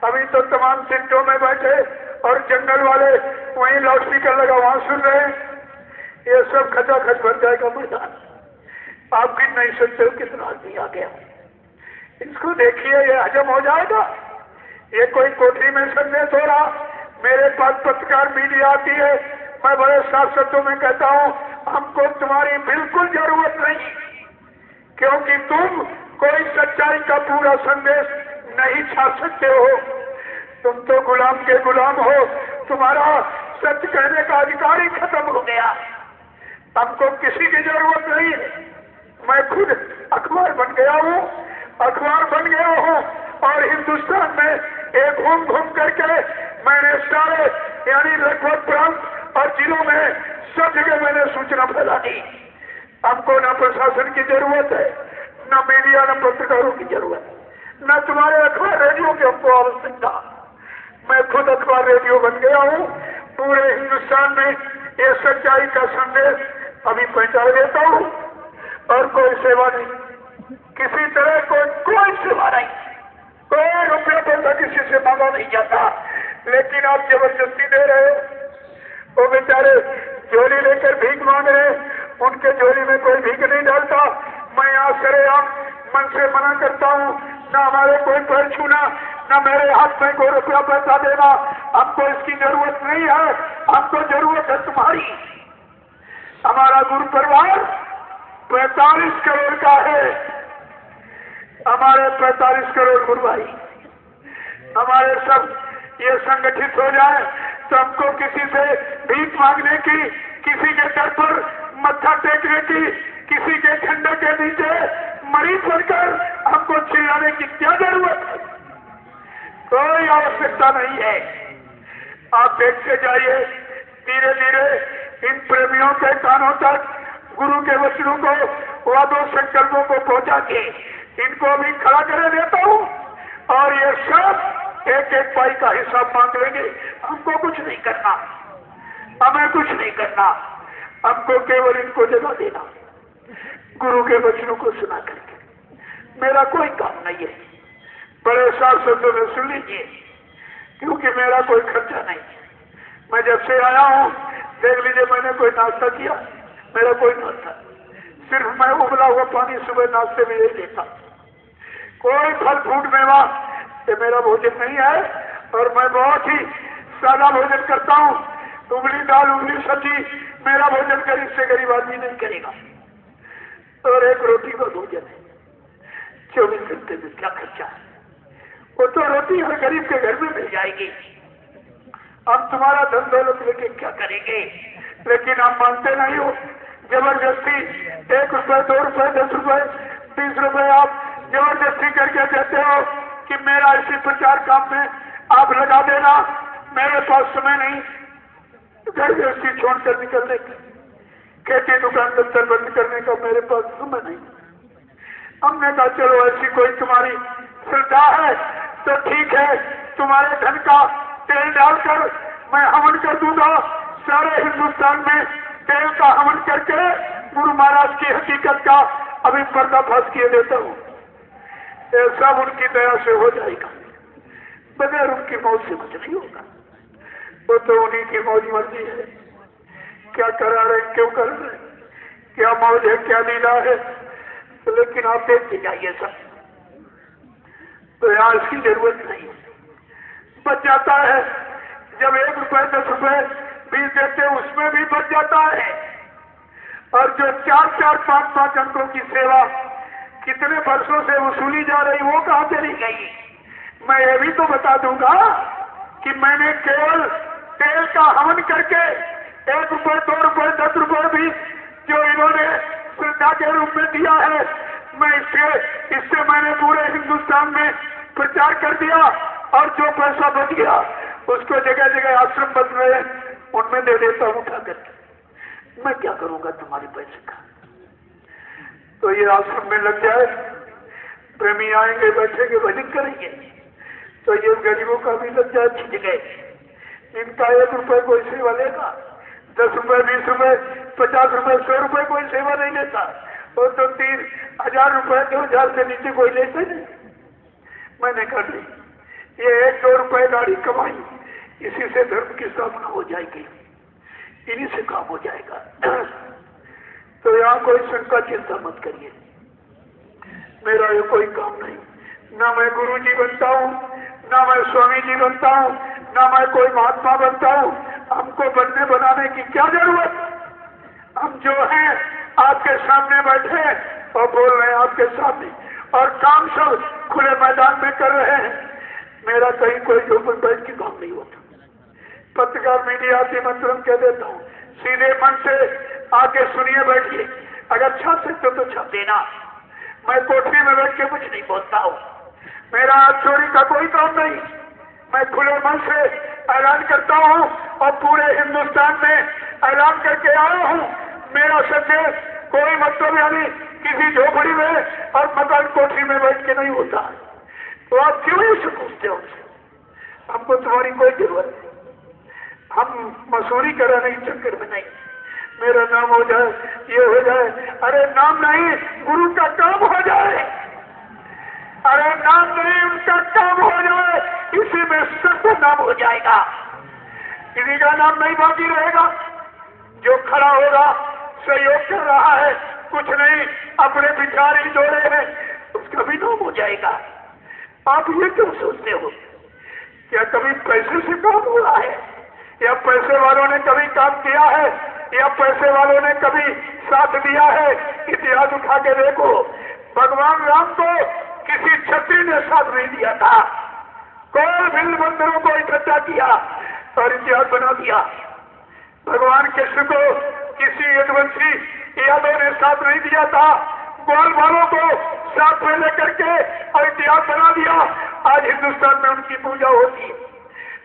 अभी तो तमाम टेंटों में बैठे और जंगल वाले वहीं लाउडस्पीकर लगा वहां सुन रहे हैं। ये सब खचाखच भर जाएगा मैदान। आप गिन नहीं सकते हो कितना आदमी आ गया। इसको देखिए, ये हजम हो जाएगा। ये कोई कोठरी में संदेश हो रहा, मेरे पास पत्रकार मीडिया आती है, मैं बड़े साफ शब्दों में कहता हूं, हमको तुम्हारी बिल्कुल जरूरत नहीं, क्योंकि तुम कोई सच्चाई का पूरा संदेश नहीं छा सकते हो। तुम तो गुलाम के गुलाम हो, तुम्हारा सच कहने का अधिकार ही खत्म हो गया। हमको किसी की जरूरत नहीं है। मैं खुद अखबार बन गया हूँ, अखबार बन गया हूँ, और हिंदुस्तान में एक घूम घूम करके मैंने सारे यानी लगभग प्रांत और जिलों में सब जगह मैंने सूचना फैला दी। हमको न प्रशासन की जरूरत है, न मीडिया, न पत्रकारों की जरूरत है, न तुम्हारे अखबार रेडियो की हमको आवश्यकता। मैं खुद अखबार रेडियो बन गया हूँ। पूरे हिंदुस्तान में ये सच्चाई का संदेश अभी पहुंचा देता हूँ, और कोई सेवा नहीं, किसी तरह कोई सेवा नहीं, कोई रुपया पैसा किसी से मांगा नहीं जाता। लेकिन आप जबरदस्ती दे रहे हो। वो बेचारे झोली लेकर भीख मांग रहे, उनके झोली में कोई भीख नहीं डालता। मैं यहाँ सरेआम मन से मना करता हूँ, न हमारे कोई पैर छूना, न मेरे हाथ में कोई रुपया पैसा देना। हमको इसकी जरूरत नहीं है, हमको जरूरत है तुम्हारी। हमारा गुरु परिवार 45 करोड़ का है, हमारे 45 करोड़ गुरु भाई। हमारे सब ये संगठित हो जाए तो हमको किसी से भीख मांगने की, किसी के दर पर मत्था टेकने की, किसी के झंडे के नीचे मरीज बनकर हमको चिल्लाने की क्या जरूरत है? कोई आवश्यकता नहीं है। आप देखते जाइए, धीरे धीरे इन प्रेमियों के कानों तक गुरु के वचनों को, वादों संकल्पों को पहुंचा के इनको भी खड़ा कर देता हूँ, और ये सब एक एक पाई का हिसाब मांग लेंगे। हमको कुछ नहीं करना, हमें कुछ नहीं करना, हमको केवल इनको जगा देना, गुरु के वचनों को सुना करके। मेरा कोई काम नहीं है, बड़े साफ शब्दों में सुन लीजिए, क्योंकि मेरा कोई खर्चा नहीं। मैं जब से आया हूँ देख लीजिए, मैंने कोई नाश्ता किया, मेरा कोई नाश्ता, सिर्फ मैं उबला हुआ पानी सुबह नाश्ते में यही लेता। कोई फल फ्रूट मेवा ये मेरा भोजन नहीं है, और मैं बहुत ही सादा भोजन करता हूँ। उबली दाल, उबली सब्जी मेरा भोजन गरीब से गरीब आदमी नहीं करेगा। और एक रोटी का भोजन है, 24 घंटे में क्या खर्चा है? वो तो रोटी हर गरीब के घर में मिल जाएगी। हम तुम्हारा धन दौलत लेके क्या करेंगे? लेकिन आप मानते नहीं हो, जबरदस्ती 1 रुपए, 2 रुपए, 10 रुपए, 30 रुपए आप जबरदस्ती करके देते हो कि मेरा इसी प्रचार काम में आप लगा देना। मेरे पास समय नहीं घर गृहस्थी छोड़कर निकलने का, खेती दुकान दफ्तर बंद करने का मेरे पास समय नहीं। हमने कहा चलो ऐसी कोई तुम्हारी श्रद्धा है तो ठीक है, तुम्हारे धन का तेल डालकर मैं हवन कर दूंगा। सारे हिंदुस्तान में तेल का हवन करके गुरु महाराज की हकीकत का अभी पर्दाफाश किए देता हूँ। ये सब उनकी दया से हो जाएगा, बगैर उनकी मौत से कुछ नहीं होगा। वो तो उन्हीं की मौज मर्जी है, क्या करा रहे, क्यों कर रहे, क्या मौज है, क्या लीला है। लेकिन आप देखते जाइए सब, तो यहाँ इसकी जरूरत नहीं। बच जाता है जब 1 रुपए, 10 रुपए 20 देते, उसमें भी बच जाता है। और जो 4-4, 5-5 अंकों की सेवा कितने वर्षों से वसूली जा रही, वो कहाँ चली गई? मैं ये भी तो बता दूंगा कि मैंने केवल तेल का हवन करके 1 रुपए, 2 रुपए, 10 रुपए भी जो इन्होंने श्रद्धा के रूप में दिया है, मैं इससे मैंने पूरे हिंदुस्तान में प्रचार कर दिया। और जो पैसा बच गया उसको जगह जगह आश्रम बन रहे उनमें दे देता हूँ उठा करके। मैं क्या करूंगा तुम्हारे पैसे का? तो ये आश्रम में लग जाए, प्रेमी आएंगे, बैठेंगे, भजन करेंगे, तो ये गरीबों का भी लग जाए अच्छी जगह। इनका 1 रुपए कोई सेवा लेगा, 10 रुपए, 20 रुपए, 50 रुपए, 100 रुपए कोई सेवा नहीं लेता, और तो 3,000 रुपए, 2,000 से नीचे कोई लेते नहीं। मैंने कर ली, ये 1-2 रुपए गाड़ी कमाई, इसी से धर्म की स्थापना हो जाएगी, इन्हीं से काम हो जाएगा। तो यहाँ कोई शंका चिंता मत करिए, मेरा ये कोई काम नहीं, ना मैं गुरु जी बनता हूँ, ना मैं स्वामी जी बनता हूँ, ना मैं कोई महात्मा बनता हूँ। हमको बनने बनाने की क्या जरूरत, हम जो हैं आपके सामने बैठे और बोल रहे हैं आपके सामने, और काम सब खुले मैदान में कर रहे हैं। मेरा कहीं कोई झोपड़ बैठ के काम नहीं होता। पत्रकार मीडिया के मंत्रण कह देता हूँ, सीधे मन से आके सुनिए, बैठिए, अगर छाप सकते तो छाप देना। मैं कोठरी में बैठ के कुछ नहीं बोलता हूँ, मेरा हाथ चोरी का कोई काम नहीं। मैं खुले मन से ऐलान करता हूँ और पूरे हिंदुस्तान में ऐलान करके आया हूँ, मेरा संदेश कोई मतलब यानी किसी झोपड़ी में और मकान कोठरी में बैठ के नहीं होता। तो आप क्यों ही से पूछते हो? हमको तुम्हारी कोई जरूरत नहीं, हम मसूरी कराने के चक्कर में नहीं। मेरा नाम हो जाए, ये हो जाए, अरे नाम नहीं, गुरु का काम हो जाए। अरे नाम नहीं, उनका काम हो जाए, इसी में सबका नाम हो जाएगा। किसी का नाम नहीं बाकी रहेगा। जो खड़ा होगा, सहयोग कर रहा है, कुछ नहीं, अपने विचार ही जोड़े हैं, उसका भी नाम हो जाएगा। आप ये क्यों सोचते हो? क्या कभी पैसे से काम हुआ है, या पैसे वालों ने कभी काम किया है, या पैसे वालों ने कभी साथ दिया है? इतिहास उठा के देखो, भगवान राम को किसी छत्री ने साथ नहीं दिया था, कौन भिन्न मंदिरों को इकट्ठा किया और इतिहास बना दिया। भगवान कृष्ण को किसी यदुवंशी यादव ने साथ नहीं दिया था, ग्वाल वालों को साथ में लेकर के और इतिहास बना दिया। आज हिंदुस्तान में उनकी पूजा होती।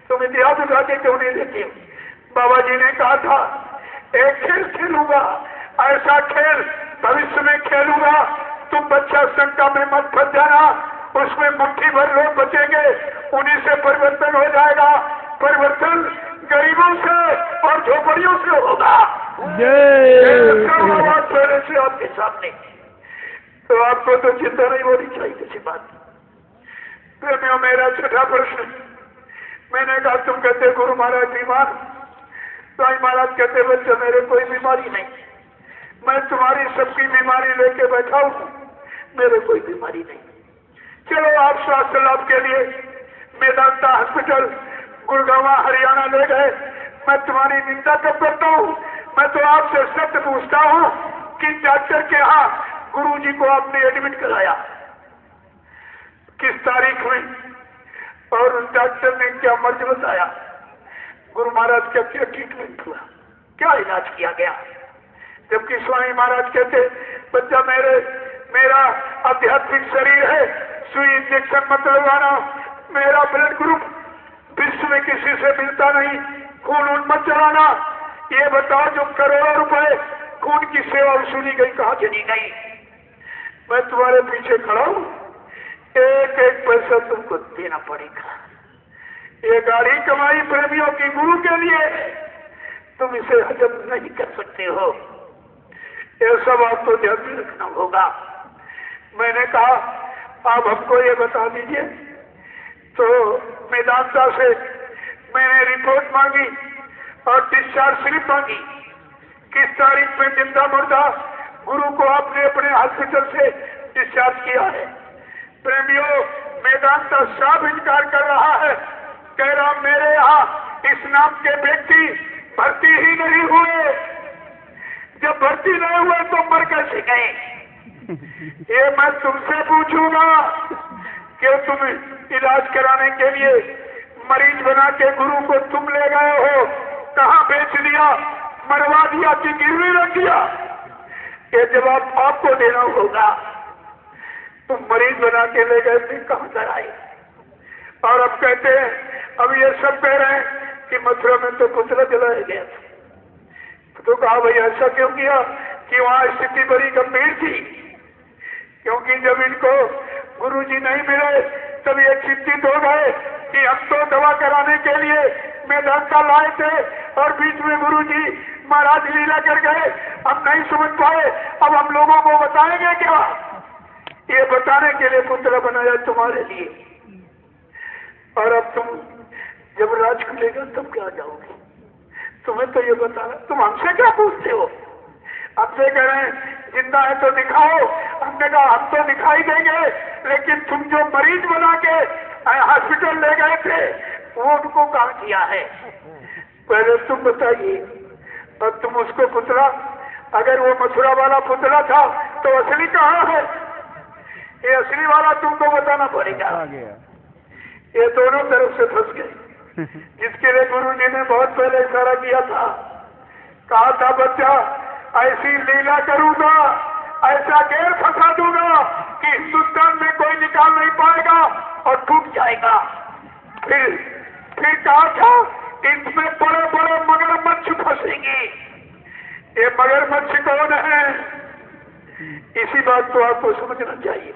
तुम इतिहास उठा के क्यों नहीं देते? बाबा जी ने कहा था, एक खेल खेलूंगा, ऐसा खेल भविष्य में खेलूंगा, तुम बच्चा शंका में मत फंस जाना, उसमें मुट्ठी भर लोग बचेंगे, उन्हीं से परिवर्तन हो जाएगा। परिवर्तन गरीबों से और झोपड़ियों से होगा। पहले से आपके सामने, तो आपको तो चिंता नहीं होनी चाहिए किसी बात। प्रेमियों, मेरा छठा प्रश्न, मैंने कहा तुम कहते गुरु महाराज बीमार, तो महाराज कहते बच्चे मेरे कोई बीमारी नहीं, मैं तुम्हारी सबकी बीमारी लेके बैठा हूं, मेरे कोई बीमारी नहीं। चलो आप स्वास्थ्य लाभ के लिए मेदांता हॉस्पिटल गुड़गांव हरियाणा ले गए, मैं तुम्हारी निंदा कब करता हूँ? मैं तो आपसे सत्य पूछता हूँ कि डॉक्टर के यहाँ गुरु जी को आपने एडमिट कराया किस तारीख में, और उस डॉक्टर ने क्या मर्ज बताया? गुरु महाराज का क्या ट्रीटमेंट हुआ, क्या इलाज किया गया? जबकि स्वामी महाराज कहते बच्चा मेरा आध्यात्मिक शरीर है, सुई इंजेक्शन मत लगाना, मेरा ब्लड ग्रुप विश्व में किसी से मिलता नहीं, खून मत चलाना। ये बताओ जो करोड़ों रुपए खून की सेवा वसूली गई कहाँ चली गई? मैं तुम्हारे पीछे खड़ा हूँ, एक एक पैसा तुमको देना पड़ेगा। ये गाड़ी कमाई प्रेमियों की गुरु के लिए, तुम इसे हजम नहीं कर सकते हो, ये सब आपको ध्यान में रखना होगा। मैंने कहा आप हमको ये बता दीजिए, तो मेदांता से मैंने रिपोर्ट मांगी और डिस्चार्ज स्लिप मांगी, किस तारीख में जिंदा मुर्दा गुरु को आपने अपने हॉस्पिटल से डिस्चार्ज किया है? प्रेमियों, मेदांता साफ इनकार कर रहा है, कह रहा मेरे यहाँ इस नाम के व्यक्ति भर्ती ही नहीं हुए। जब भर्ती नहीं हुए तो मर कैसे गए? ये मैं तुमसे पूछूंगा कि तुम इलाज कराने के लिए मरीज बना के गुरु को तुम ले गए हो, कहाँ बेच दिया, मरवा दिया कि गिरवी रख दिया? ये जवाब आपको देना होगा। तुम मरीज बना के ले गए थे, कहाँ कराए? और अब कहते हैं, अब ये सब कह रहे हैं कि मथुरा में तो पुतला जलाया गया था। तो कहा भाई ऐसा क्यों किया? कि वहां स्थिति बड़ी गंभीर थी, क्योंकि जब इनको गुरुजी नहीं मिले तब ये चिंतित हो गए कि हम तो दवा कराने के लिए मैदान का लाए थे और बीच में गुरुजी महाराज लीला कर गए, हम नहीं समझ पाए, अब हम लोगों को बताएंगे क्या? ये बताने के लिए पुतला बनाया तुम्हारे लिए। और अब तुम जब राज खुलेगा तब क्या जाओगे? तुम्हें तो ये बताना, तुम हमसे क्या पूछते हो? हमसे कह रहे हैं जिंदा है तो दिखाओ, हमने कहा हम तो दिखाई देंगे, लेकिन तुम जो मरीज बना के हॉस्पिटल ले गए थे वो उनको कहाँ किया है? पहले तुम बताइए। और तुम उसको पुतला, अगर वो मथुरा वाला पुतला था तो असली कहाँ है? ये असली वाला तुमको बताना पड़ेगा। ये दोनों तरफ से फंस गए, जिसके लिए गुरु जी ने बहुत पहले इशारा किया था, कहा था बच्चा ऐसी लीला करूंगा, ऐसा गैर फंसा दूंगा कि हिंदुस्तान में कोई निकाल नहीं पाएगा और टूट जाएगा। फिर कहा था इसमें बड़े बड़े मगरमच्छ फंसेंगे। ये मगरमच्छ कौन है? इसी बात को आपको समझना चाहिए।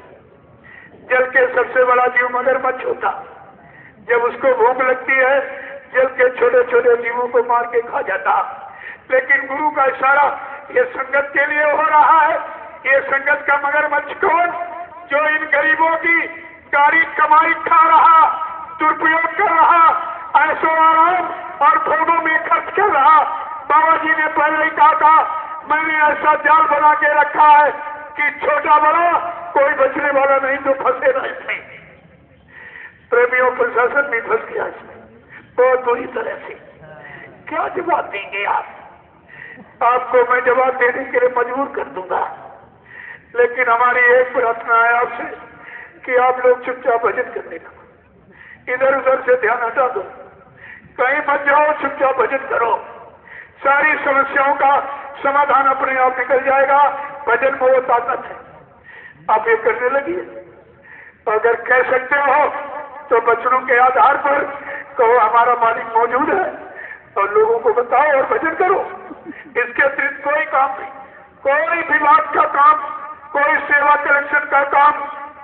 जल के सबसे बड़ा जीव मगरमच्छ होता, जब उसको भूख लगती है जल के छोटे छोटे जीवों को मार के खा जाता। लेकिन गुरु का इशारा ये संगत के लिए हो रहा है। ये संगत का मगरमच्छ कौन? जो इन गरीबों की गाड़ी कमाई खा रहा, दुरुपयोग कर रहा, ऐशो आराम और भोगों में खर्च कर रहा। बाबा जी ने पहले ही कहा था मैंने ऐसा जाल बना के रखा है कि छोटा बड़ा कोई बचने वाला नहीं, तो फंसे ना इसमें। प्रेमियों प्रशासन भी फंस गया इसमें बहुत बुरी तरह से। क्या जवाब देंगे आप? आपको मैं जवाब देने के लिए मजबूर कर दूंगा, लेकिन हमारी एक प्रार्थना है आपसे कि आप लोग चुपचाप भजन करने लगो, इधर उधर से ध्यान हटा दो, कहीं मत जाओ, चुपचाप भजन करो। सारी समस्याओं का समाधान अपने आप निकल जाएगा। भजन में वो ताकत है, आप ये करने लगिए। अगर कह सकते हो तो बचनों के आधार पर कहो हमारा मालिक मौजूद है, और लोगों को बताओ और भजन करो। इसके अतिरिक्त कोई काम नहीं, कोई विवाद का काम, कोई सेवा कलेक्शन का काम,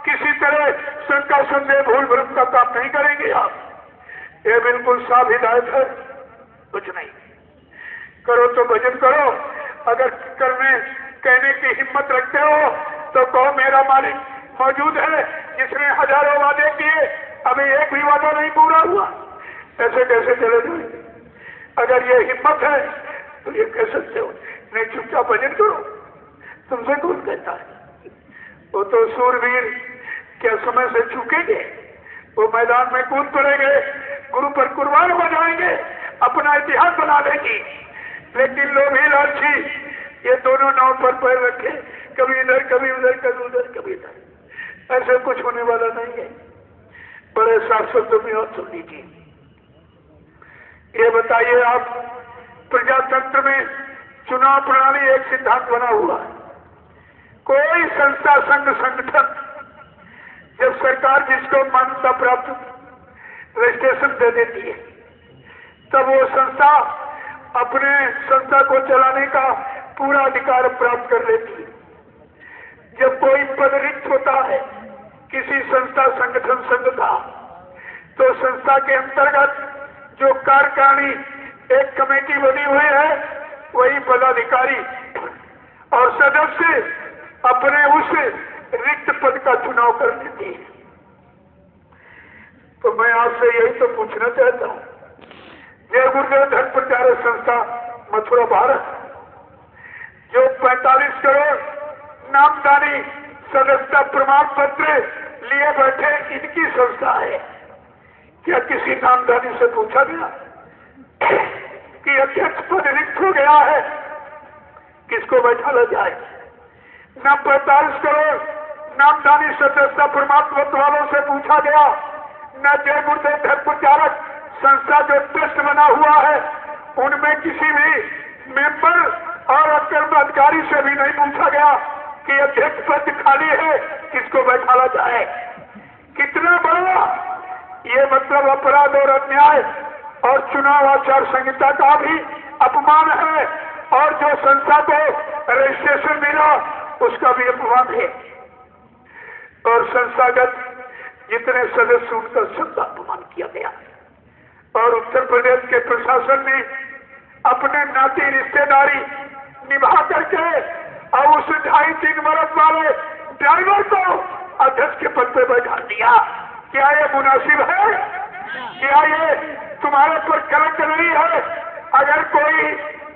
किसी तरह शंका संदेह भूल भ्रम का काम नहीं करेंगे आप। ये बिल्कुल साफ हिदायत है, कुछ नहीं। करो तो भजन करो। अगर करने कहने की हिम्मत रखते हो तो कहो मेरा मालिक मौजूद है, जिसने हजारों वादे किए अभी एक भी वादा नहीं पूरा हुआ। ऐसे कैसे चले जाएंगे? अगर ये हिम्मत है तो ये कह सकते हो, नहीं चुपचाप भजन करो। तुमसे कौन कहता है? वो तो सूरवीर क्या समय से चूकेंगे, वो मैदान में कूद पड़ेंगे, गुरु पर कुर्बान हो जाएंगे, अपना इतिहास बना देंगे। लेकिन लोग ही लालची ये दोनों नाव पर पैर रखे, कभी इधर कभी उधर, कभी उधर कभी इधर। ऐसे कुछ होने वाला नहीं है। बड़े साफ शब्दों में और सुन लीजिए। ये बताइए आप, प्रजातंत्र में चुनाव प्रणाली एक सिद्धांत बना हुआ है। कोई संस्था संघ संगठन जब सरकार जिसको मान्यता प्राप्त रजिस्ट्रेशन दे देती है, तब वो संस्था अपने संस्था को चलाने का पूरा अधिकार प्राप्त कर लेती है। जब कोई पद रिक्त होता है किसी संस्था संगठन संघ का, तो संस्था के अंतर्गत जो कार्यकारिणी एक कमेटी बनी हुई है, वही पदाधिकारी और सदस्य अपने उस रिक्त पद का चुनाव कर देती है। तो मैं आपसे यही तो पूछना चाहता हूँ, जय गुरुदेव धर्म प्रचारक संस्था मथुरा भारत, जो 45 करोड़ नामदानी सदस्यता प्रमाण पत्र लिए बैठे इनकी संस्था है। क्या किसी नामदानी से पूछा गया कि अध्यक्ष पद रिक्त हो गया है, किसको बैठाला जाए? न 45 करोड़ नामदानी सदस्यता प्रमाण पत्र वालों से पूछा गया, न जय गुरुदेव धर्म प्रचारक संस्था जो ट्रस्ट बना हुआ है उनमें किसी भी मेंबर और अधिकारी से भी नहीं पूछा गया कि अध्यक्ष पद खाली है, किसको बैठाला जाए। कितना बड़ा ये मतलब अपराध और अन्याय और चुनाव आचार संहिता का भी अपमान है, और जो संस्था को रजिस्ट्रेशन मिला उसका भी अपमान है। और संस्थागत जितने सदस्य उनका सबका अपमान किया गया। और उत्तर प्रदेश के प्रशासन ने अपने नाती रिश्तेदारी निभा करके और उस 2.5-3 बरस वाले ड्राइवर को अध्यक्ष के पद पे बैठा दिया। क्या ये मुनासिब है? क्या ये तुम्हारे पर कलंक नहीं है? अगर कोई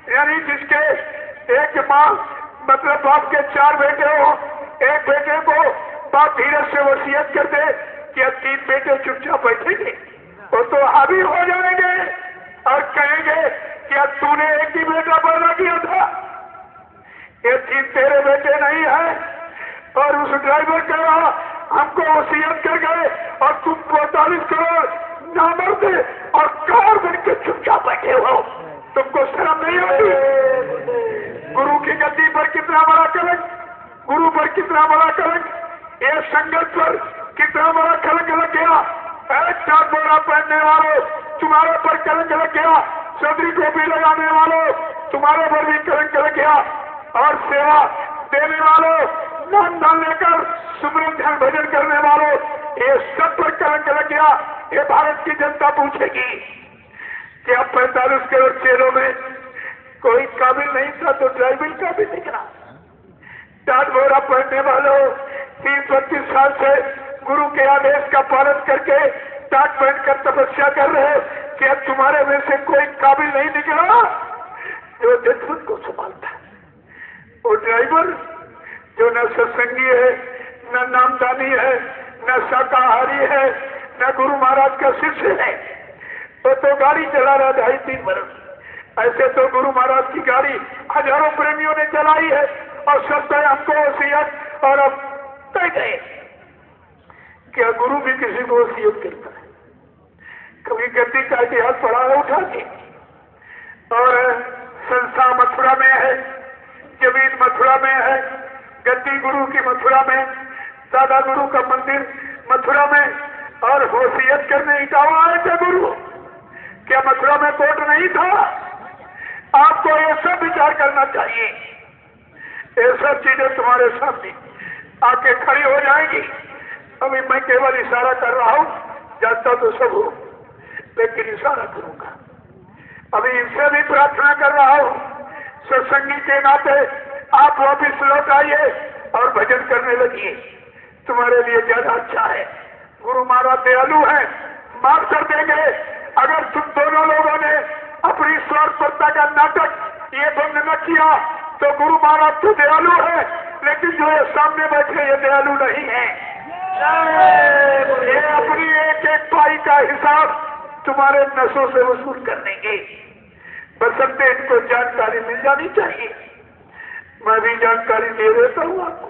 यानी जिसके एक माँ मतलब बाप के 4 बेटे हो, एक बेटे को बाप धीरे से वसीयत कर दे कि अब 3 बेटे चुपचाप बैठेंगे, वो तो हावी हो जाएंगे और कहेंगे कि अब तूने एक ही बेटा पैदा किया था, ये 3 तेरे बेटे नहीं है। और उस ड्राइवर कह रहा हमको वसीयत कर गए और तुम 45 करोड़ नामर्द और कार बन के चुपचाप बैठे हो, तुमको शर्म नहीं आती? गुरु की गद्दी पर कितना बड़ा कलंक, गुरु पर कितना बड़ा कलंक, ये संगत पर कितना बड़ा कलंक लग गया। चार बोरा पहनने वालों तुम्हारे पर कलंक लग गया, सदरी टोपी लगाने वालों तुम्हारे पर भी कलंक लग गया, और सेवा देने वालों नाम दान लेकर सुमरन ध्यान भजन करने वालों ये सब पर कलंक लग गया। ये भारत की जनता पूछेगी कि अब 45 करोड़ चेहरों में कोई काबिल नहीं था तो ड्राइविंग का भी दिखना। टाट बोरा पहनने वालों 30-32 साल से गुरु के आदेश का पालन करके टाट पहनकर तपस्या कर रहे हो कि अब तुम्हारे में से कोई काबिल नहीं निकला जो दुश्मन को संभालता है। वो ड्राइवर जो न सत्संगी है, न नामदानी है, न शाकाहारी है, न गुरु महाराज का शिष्य है, तो गाड़ी चला रहा 2.5-3 बरस। ऐसे तो गुरु महाराज की गाड़ी हजारों प्रेमियों ने चलाई है और सब तय हमको वसीयत और अब तय गए। क्या गुरु भी किसी को वसीयत करता है? कभी गद्दी का इतिहास पढ़ा है उठा के? और संस्था मथुरा में है, जमीन मथुरा में है, गद्दी गुरु की मथुरा में, दादा गुरु का मंदिर मथुरा में, और वसीयत करने इटावा आए थे गुरु। क्या मथुरा में कोर्ट नहीं था? आपको ये सब विचार करना चाहिए। ये सब चीजें तुम्हारे सामने आके खड़ी हो जाएंगी। अभी मैं केवल इशारा कर रहा हूं, जानता तो सब हूं, लेकिन इशारा करूंगा। अभी इनसे भी प्रार्थना कर रहा हूं, सत्संगी के नाते आप वापिस लौट आइए और भजन करने लगिए, तुम्हारे लिए ज्यादा अच्छा है। गुरु महाराज दयालु है, माफ कर देंगे। अगर तुम दोनों लोगों ने अपनी स्वार्थपरता का नाटक ये बंद न किया तो गुरु महाराज तो दयालु है, लेकिन जो ये सामने बैठे ये दयालु नहीं है। ये अपनी एक पाई का हिसाब तुम्हारे नसों से वसूल कर देंगे। बसंते इनको जानकारी मिल जानी चाहिए। मैं भी जानकारी दे देता हूँ आपको,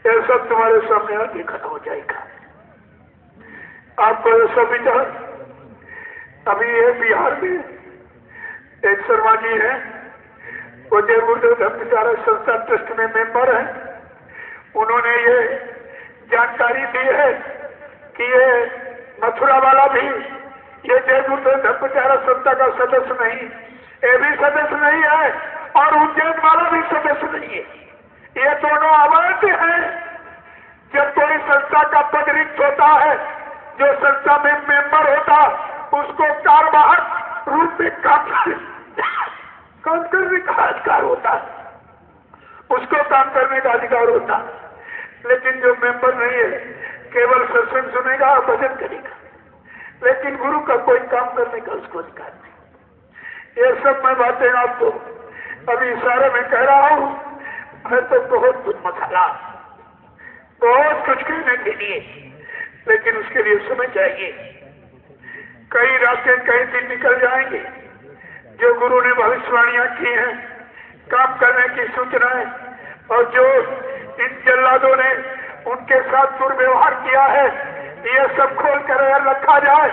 ये सब तुम्हारे सामने आके खत्म हो जाएगा। आपको ये सब विचार अभी ये बिहार में एक शर्मा जी है, वो जय गुरुदेव धर्म विचारक संस्था ट्रस्ट में मेंबर है। उन्होंने ये जानकारी दी है कि ये मथुरा वाला भी ये जय गुरुदेव धर्म विचारक संस्था का सदस्य नहीं, ये भी सदस्य नहीं है, और उज्जैन वाला भी सदस्य नहीं है। ये दोनों अवैध हैं। जब कोई संस्था का पद रिक्त होता है, जो संस्था में मेंबर होता उसको कार्यवाहक रूप में काम करने का अधिकार होता है, उसको काम करने का अधिकार होता। लेकिन जो मेंबर नहीं है केवल सत्संग सुनेगा और भजन करेगा, लेकिन गुरु का कोई काम करने का उसको अधिकार नहीं। ये सब मैं बातें आपको अभी इशारे में कह रहा हूं। है तो बहुत कुछ मसाला, बहुत कुछ कहने के लिए, लेकिन उसके लिए समय चाहिए। कई रातें कई दिन निकल जाएंगे। जो गुरु ने भविष्यवाणियां की हैं, काम करने की सूचनाएं, और जो इन जल्लादों ने उनके साथ दुर्व्यवहार किया है, ये सब खोल कर अगर रखा जाए,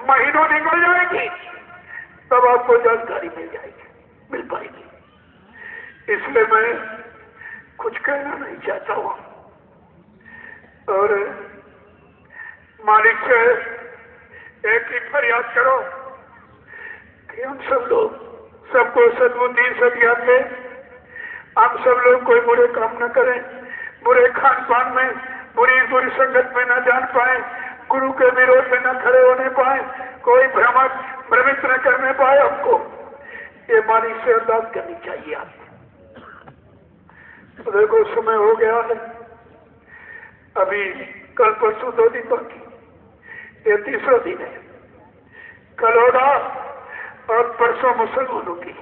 महीनों निकल जाएंगी, तब आपको जानकारी मिल जाएगी, मिल पाएगी। इसलिए मैं कुछ कहना नहीं चाहता हूं, और मालिक से एक ही फरियाद करो कि हम सब लोग, सबको सद्बुद्धि सद्ज्ञान दे। हम सब लोग कोई बुरे काम न करें, बुरे खान पान में, बुरी संगत में न जान पाए, गुरु के विरोध में न खड़े होने पाए, कोई भ्रमित न करने पाए हमको, ये मानी से अरदास करनी चाहिए आपको। तो देखो समय हो गया है, अभी कल परसों 2 दिन बाकी, ये 3रा दिन है। कल होगा और परसों मुसलमानों की,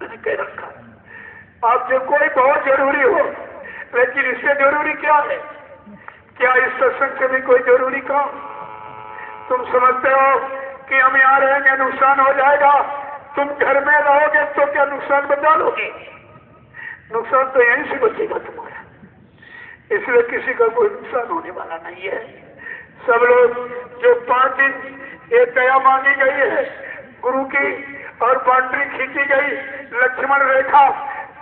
मैंने कह रखा। आप जो कोई बहुत जरूरी हो, लेकिन इससे जरूरी क्या है? क्या इस सत्संग से भी कोई जरूरी काम? तुम समझते हो कि हम यहाँ रहेंगे नुकसान हो जाएगा, तुम घर में रहोगे तो क्या नुकसान बचा लोगे? नुकसान तो यहीं से बचेगा तुम्हारा, इसलिए किसी का कोई नुकसान होने वाला नहीं है। सब लोग जो 5 दिन ये दया मांगी गई है गुरु की और बाउंड्री खींची गई लक्ष्मण रेखा,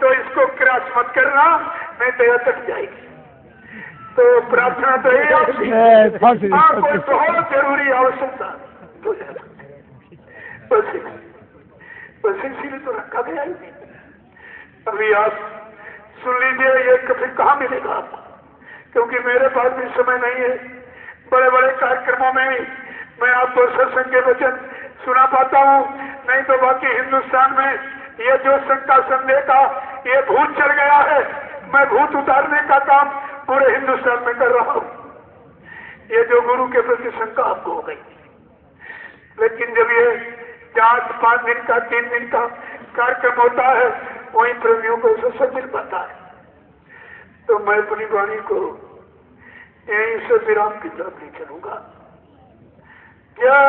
तो इसको क्रॉस मत करना, नहीं दया तक जाएगी। तो प्रार्थना तो यही आपकी, आपको बहुत जरूरी आवश्यकता हो जाता है, बस इसीलिए तो रखा गया ही। अभी आप सुन लीजिए, ये कभी कहाँ मिलेगा आपको, क्योंकि मेरे पास भी समय नहीं है। बड़े बड़े कार्यक्रमों में मैं आपको सत्संग के वचन सुना पाता हूँ, नहीं तो बाकी हिंदुस्तान में ये जो शंका संदेह का ये भूत चल गया है, मैं भूत उतारने का काम पूरे हिंदुस्तान में कर रहा हूँ। ये जो गुरु के प्रति शंका आपको हो गई, लेकिन जब ये 4-5 दिन का 3 दिन का कार्यक्रम होता है, वहीं प्रेमियों को सत्संग मिल पाता है। तो मैं अपनी वाणी को यहीं से विराम की तरफ ले चलूंगा। क्या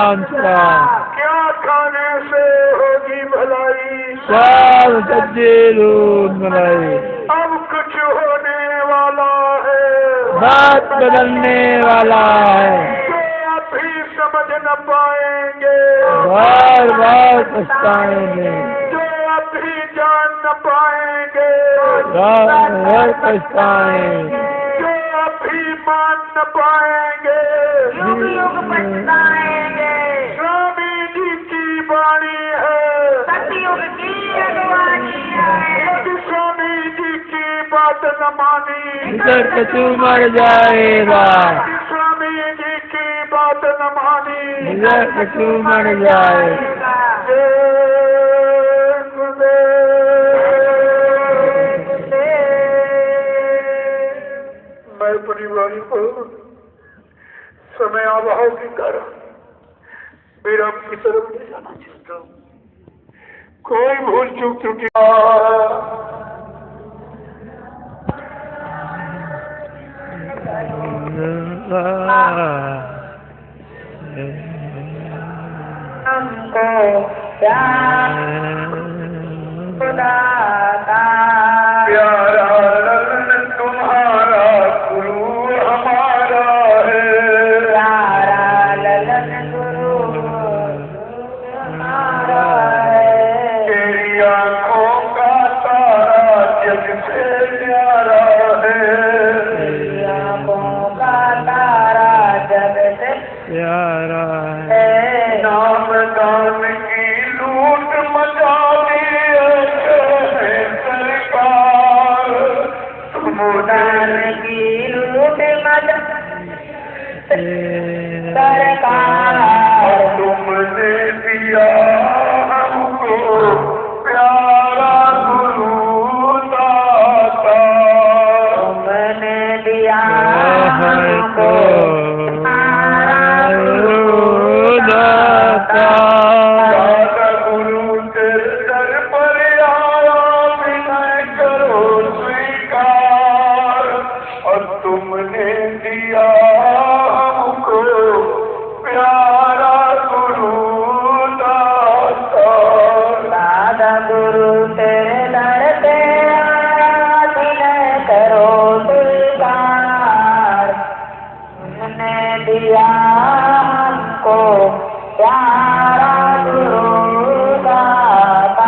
क्या खाने से होगी भलाई, अब कुछ होने वाला है, बात बदलने वाला है, जो आप भी समझ न पाएंगे, बार बार पछताएंगे, जो आप भी जान न पाएंगे, बार पछताएंगे, जो आप भी मान न पाएंगे, पछताएंगे। स्वामी जी की वाणी है, सतयुग की अगवानी है, यदि स्वामी जी की बात न मानी, कछु मर जाएगा, यदि स्वामी जी की बात न मानी, कछु मर जाएगा। जय गुरुदेव। मैं अपनी वाणी को समय अभाव के कारण विराम की तरफ ले जाना चाहता हूँ। कोई भूल चूक त्रुटि हमको प्यारा ललन तुम्हारा गुरु हमारा है, प्यारा ललन गुरु हमारा है, तेरी आंखों का तारा जग से प्यारा है, तेरी आंखों का तारा जग से प्यारा है, नाम दान की लूट मचा दी है सरकार, दान की लूट मत सरकार, तुमने दिया हमको प्यारा गुरु दाता, तुमने दिया हमको दाता। दाता गुरु तेरे दर पर आया विनय करो स्वीकार और तुमने दिया हमको प्यारा गुरु दाता दादा गुरु तेरे दर पे आया विनय करो स्वीकार तुमने दिया हमको प्यारा गुरु दाता